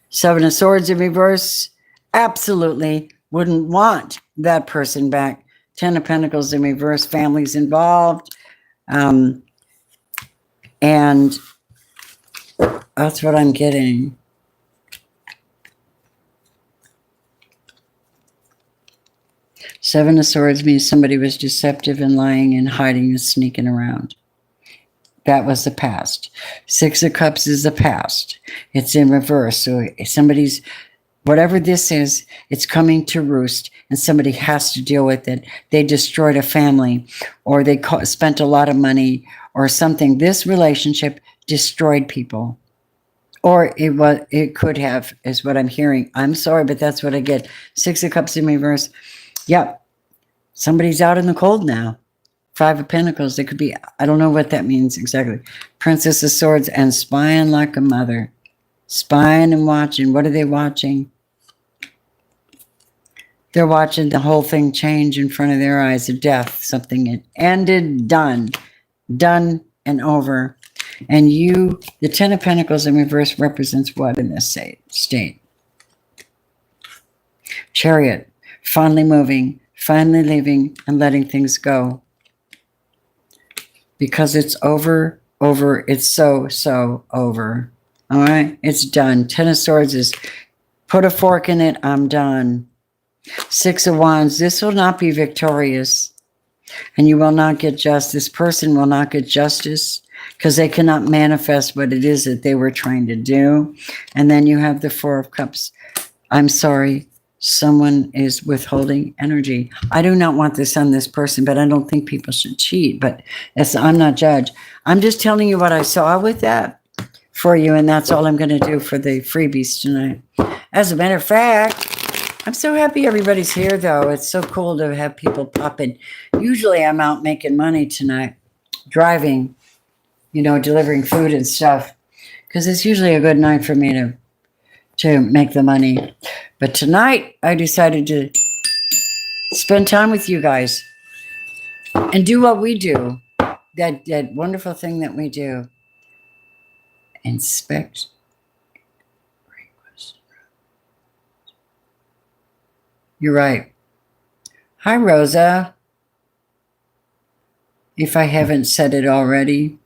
7 of Swords in reverse. Absolutely wouldn't want that person back. 10 of Pentacles in reverse. Families involved. And that's what I'm getting. Seven of Swords means somebody was deceptive and lying and hiding and sneaking around. That was the past. 6 of Cups is the past. It's in reverse. So somebody's, whatever this is, it's coming to roost and somebody has to deal with it. They destroyed a family or they spent a lot of money or something. This relationship destroyed people. Or it could have, is what I'm hearing. I'm sorry, but that's what I get. 6 of Cups in reverse. Yep. Somebody's out in the cold now. 5 of Pentacles. It could be, I don't know what that means exactly. Princess of Swords and spying like a mother. Spying and watching. What are they watching? They're watching the whole thing change in front of their eyes. A death, something it ended, done and over. And you, the 10 of Pentacles in reverse represents what in this state? Chariot, finally moving, finally leaving and letting things go. Because it's over, it's so over. All right, it's done. 10 of Swords is put a fork in it, I'm done. 6 of Wands, this will not be victorious. And you will not get justice. This person will not get justice because they cannot manifest what it is that they were trying to do. And then you have the 4 of Cups. I'm sorry, someone is withholding energy. I do not want this on this person, but I don't think people should cheat. But I'm not judge. I'm just telling you what I saw with that for you, and that's all I'm going to do for the freebies tonight. As a matter of fact, I'm so happy everybody's here, though. It's so cool to have people pop in. Usually I'm out making money tonight, driving, delivering food and stuff, because it's usually a good night for me to make the money. But tonight I decided to spend time with you guys and do what we do, that wonderful thing that we do. Inspect. You're right. Hi, Rosa. If I haven't said it already,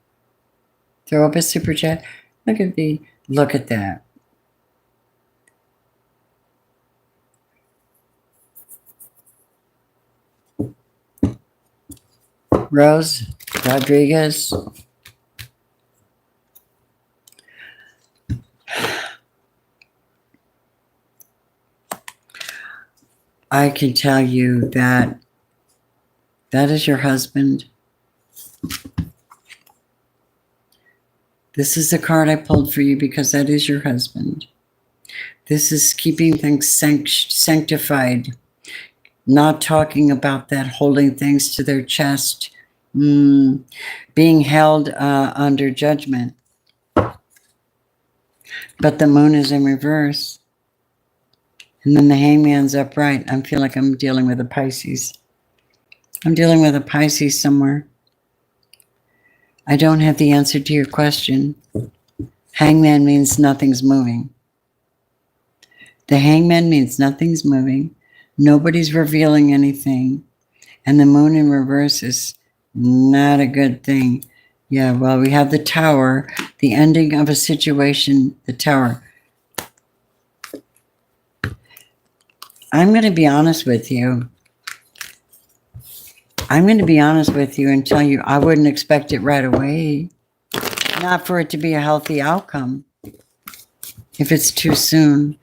throw up a super chat. Look at that. Rose Rodriguez. I can tell you that is your husband. This is the card I pulled for you because that is your husband. This is keeping things sanctified, not talking about that, holding things to their chest, being held under judgment. But the moon is in reverse. And then the hangman's upright. I feel like I'm dealing with a Pisces. I'm dealing with a Pisces somewhere. I don't have the answer to your question. Hangman means nothing's moving. The hangman means nothing's moving. Nobody's revealing anything. And the moon in reverse is not a good thing. Yeah, well, we have the Tower, the ending of a situation, the Tower. I'm going to be honest with you. I'm going to be honest with you and tell you I wouldn't expect it right away. Not for it to be a healthy outcome. If it's too soon.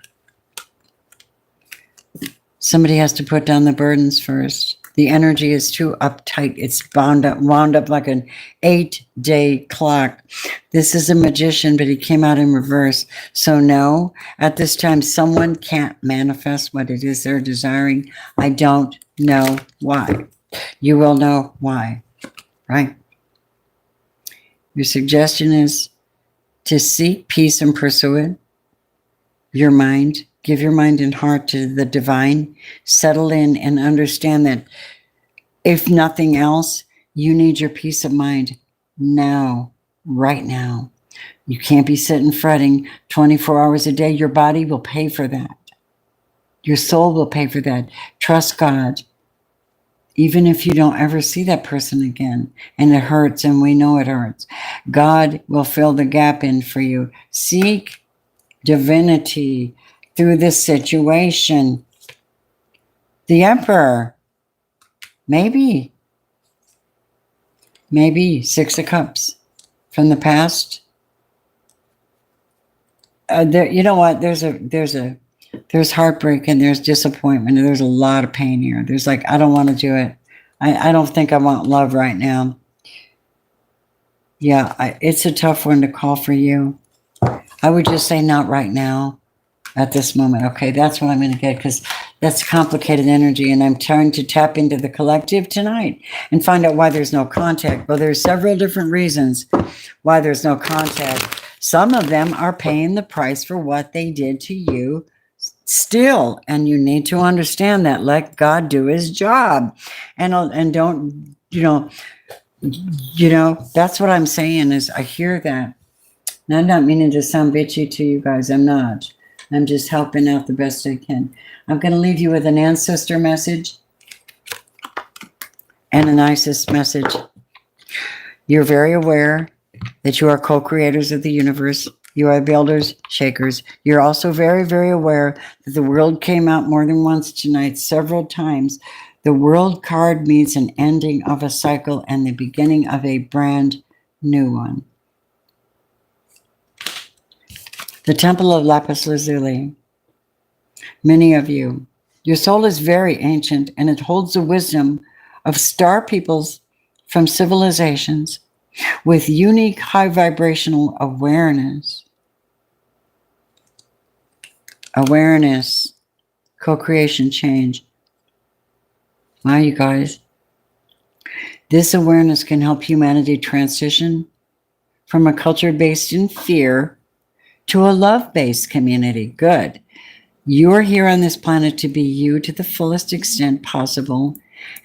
Somebody has to put down the burdens first. The energy is too uptight. It's wound up like an 8-day clock. This is a magician, but he came out in reverse. So no, at this time, someone can't manifest what it is they're desiring. I don't know why. You will know why, right? Your suggestion is to seek peace and pursue it. Your mind. Give your mind and heart to the divine. Settle in and understand that if nothing else, you need your peace of mind now, right now. You can't be sitting fretting 24 hours a day. Your body will pay for that. Your soul will pay for that. Trust God. Even if you don't ever see that person again, and it hurts, and we know it hurts, God will fill the gap in for you. Seek divinity through this situation. The Emperor, maybe 6 of Cups from the past. You know what? There's heartbreak and there's disappointment and there's a lot of pain here. There's like, I don't want to do it. I don't think I want love right now. Yeah, it's a tough one to call for you. I would just say not right now. At this moment. Okay, that's what I'm going to get because that's complicated energy, and I'm trying to tap into the collective tonight and find out why there's no contact. Well, there's several different reasons why there's no contact. Some of them are paying the price for what they did to you still, and you need to understand that. Let God do his job, and don't, that's what I'm saying is I hear that. And I'm not meaning to sound bitchy to you guys. I'm not. I'm just helping out the best I can. I'm going to leave you with an ancestor message and a nicest message. You're very aware that you are co-creators of the universe. You are builders, shakers. You're also very, very aware that the world came out more than once tonight, several times. The world card means an ending of a cycle and the beginning of a brand new one. The Temple of Lapis Lazuli. Many of you, your soul is very ancient and it holds the wisdom of star peoples from civilizations with unique high vibrational awareness. Awareness, co-creation, change. Wow, you guys. This awareness can help humanity transition from a culture based in fear to a love-based community. Good. You are here on this planet to be you to the fullest extent possible,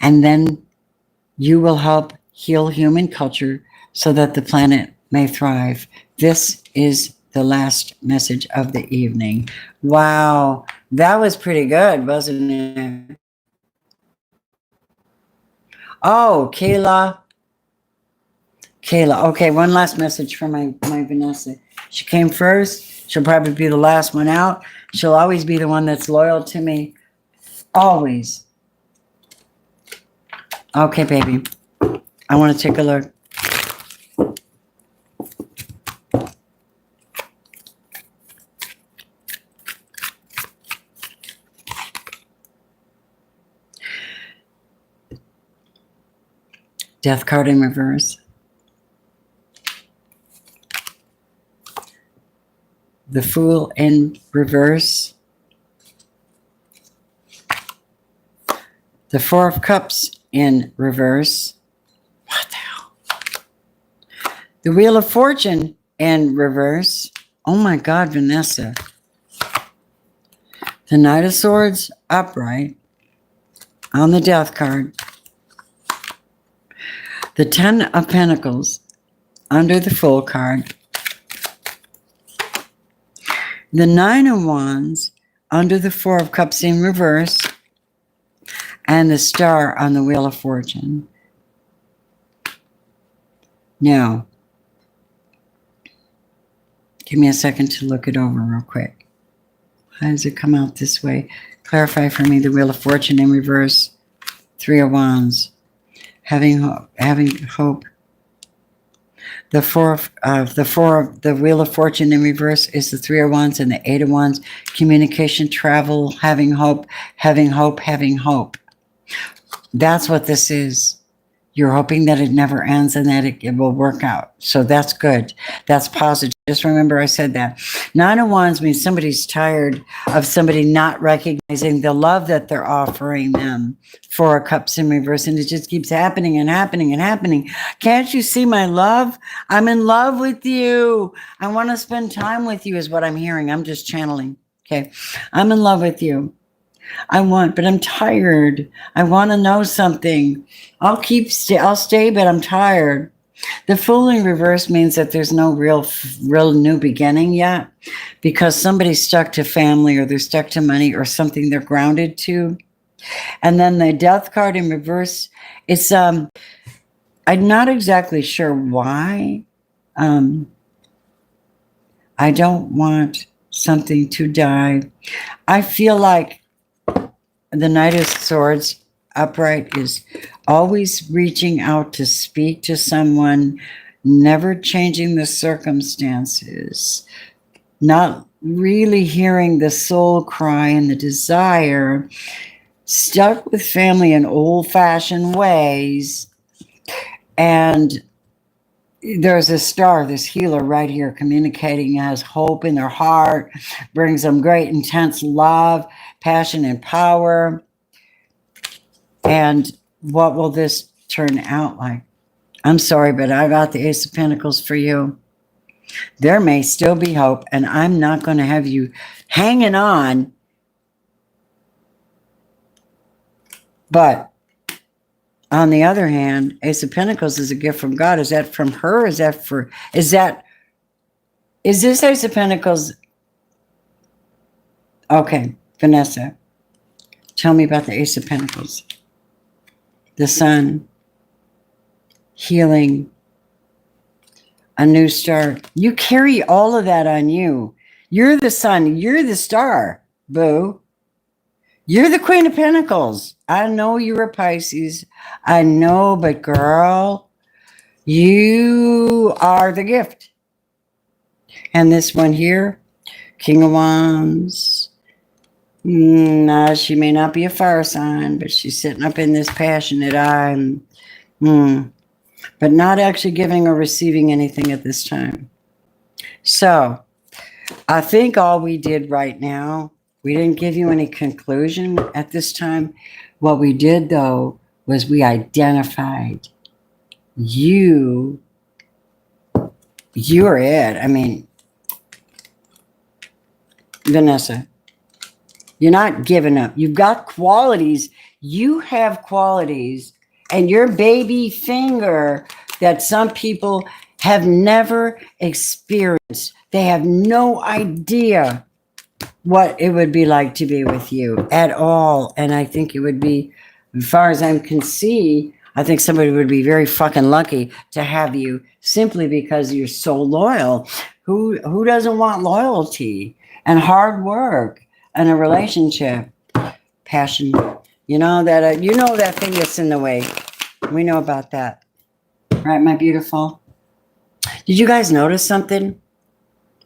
and then you will help heal human culture so that the planet may thrive. This is the last message of the evening. Wow, that was pretty good, wasn't it? Oh, Kayla. Okay, one last message from my Vanessa. She came first. She'll probably be the last one out. She'll always be the one that's loyal to me. Always. Okay, baby. I want to take a look. Death card in reverse. The Fool in reverse. The Four of Cups in reverse. What the hell? The Wheel of Fortune in reverse. Oh my God, Vanessa. The Knight of Swords upright on the Death card. The Ten of Pentacles under the Fool card. The Nine of Wands under the Four of Cups in reverse. And the Star on the Wheel of Fortune. Now, give me a second to look it over real quick. How does it come out this way? Clarify for me the Wheel of Fortune in reverse. Three of Wands. Having hope. The Wheel of Fortune in reverse is the Three of Wands and the Eight of Wands. Communication, travel, having hope, having hope, having hope. That's what this is. You're hoping that it never ends and that it will work out. So that's good. That's positive. Just remember I said that. Nine of Wands means somebody's tired of somebody not recognizing the love that they're offering them. Four of Cups in reverse, and it just keeps happening and happening and happening. Can't you see my love? I'm in love with you. I want to spend time with you is what I'm hearing. I'm just channeling. Okay. I'm in love with you. But I'm tired. I want to know something. I'll stay, but I'm tired. The Fool in reverse means that there's no real new beginning yet because somebody's stuck to family or they're stuck to money or something they're grounded to. And then the Death card in reverse, it's, I'm not exactly sure why. I don't want something to die. I feel like the Knight of Swords upright is always reaching out to speak to someone, never changing the circumstances, not really hearing the soul cry and the desire, stuck with family in old-fashioned ways. And there's a star, this healer right here communicating, has hope in their heart, brings them great intense love, passion, and power. And what will this turn out like? I'm sorry, but I got the Ace of Pentacles for you. There may still be hope, and I'm not going to have you hanging on But on the other hand, Ace of Pentacles is a gift from God. Is that from her? Is this Ace of Pentacles? Okay, Vanessa, tell me about the Ace of Pentacles. The Sun, healing, a new start. You carry all of that on you. You're the sun. You're the star, boo. You're the Queen of Pentacles. I know you're a Pisces. I know, but girl, you are the gift. And this one here, King of Wands. She may not be a fire sign, but she's sitting up in this passionate eye. But not actually giving or receiving anything at this time. So I think all we did right now, we didn't give you any conclusion at this time. What we did, though, was we identified you're it. I mean, Vanessa, you're not giving up. You've got qualities. You have qualities. And your baby finger that some people have never experienced. They have no idea what it would be like to be with you at all. And I think it would be, as far as I can see, I think somebody would be very fucking lucky to have you simply because you're so loyal. Who doesn't want loyalty and hard work and a relationship? Passion. You know that thing that's in the way. We know about that. Right, my beautiful? Did you guys notice something?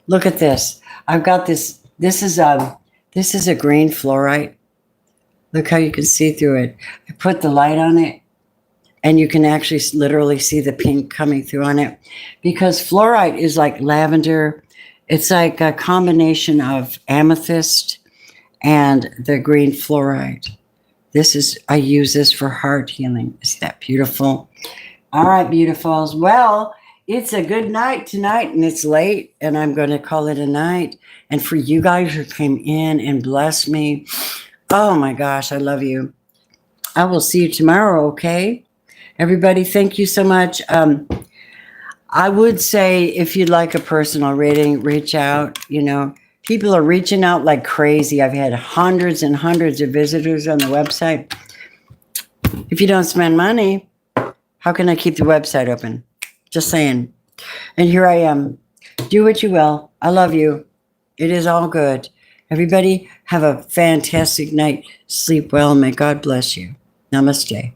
Look at this. I've got this. This is a green fluorite. Look how you can see through it. I put the light on it, and you can actually literally see the pink coming through on it. Because fluorite is like lavender. It's like a combination of amethyst and the green fluorite. I use this for heart healing. Isn't that beautiful? All right, beautifuls. Well, it's a good night tonight, and it's late, and I'm going to call it a night. And for you guys who came in and blessed me, oh my gosh, I love you. I will see you tomorrow, okay? Everybody, thank you so much. I would say if you'd like a personal reading, reach out. People are reaching out like crazy. I've had hundreds and hundreds of visitors on the website. If you don't spend money, how can I keep the website open? Just saying. And here I am. Do what you will. I love you. It is all good. Everybody have a fantastic night. Sleep well. May God bless you. Namaste.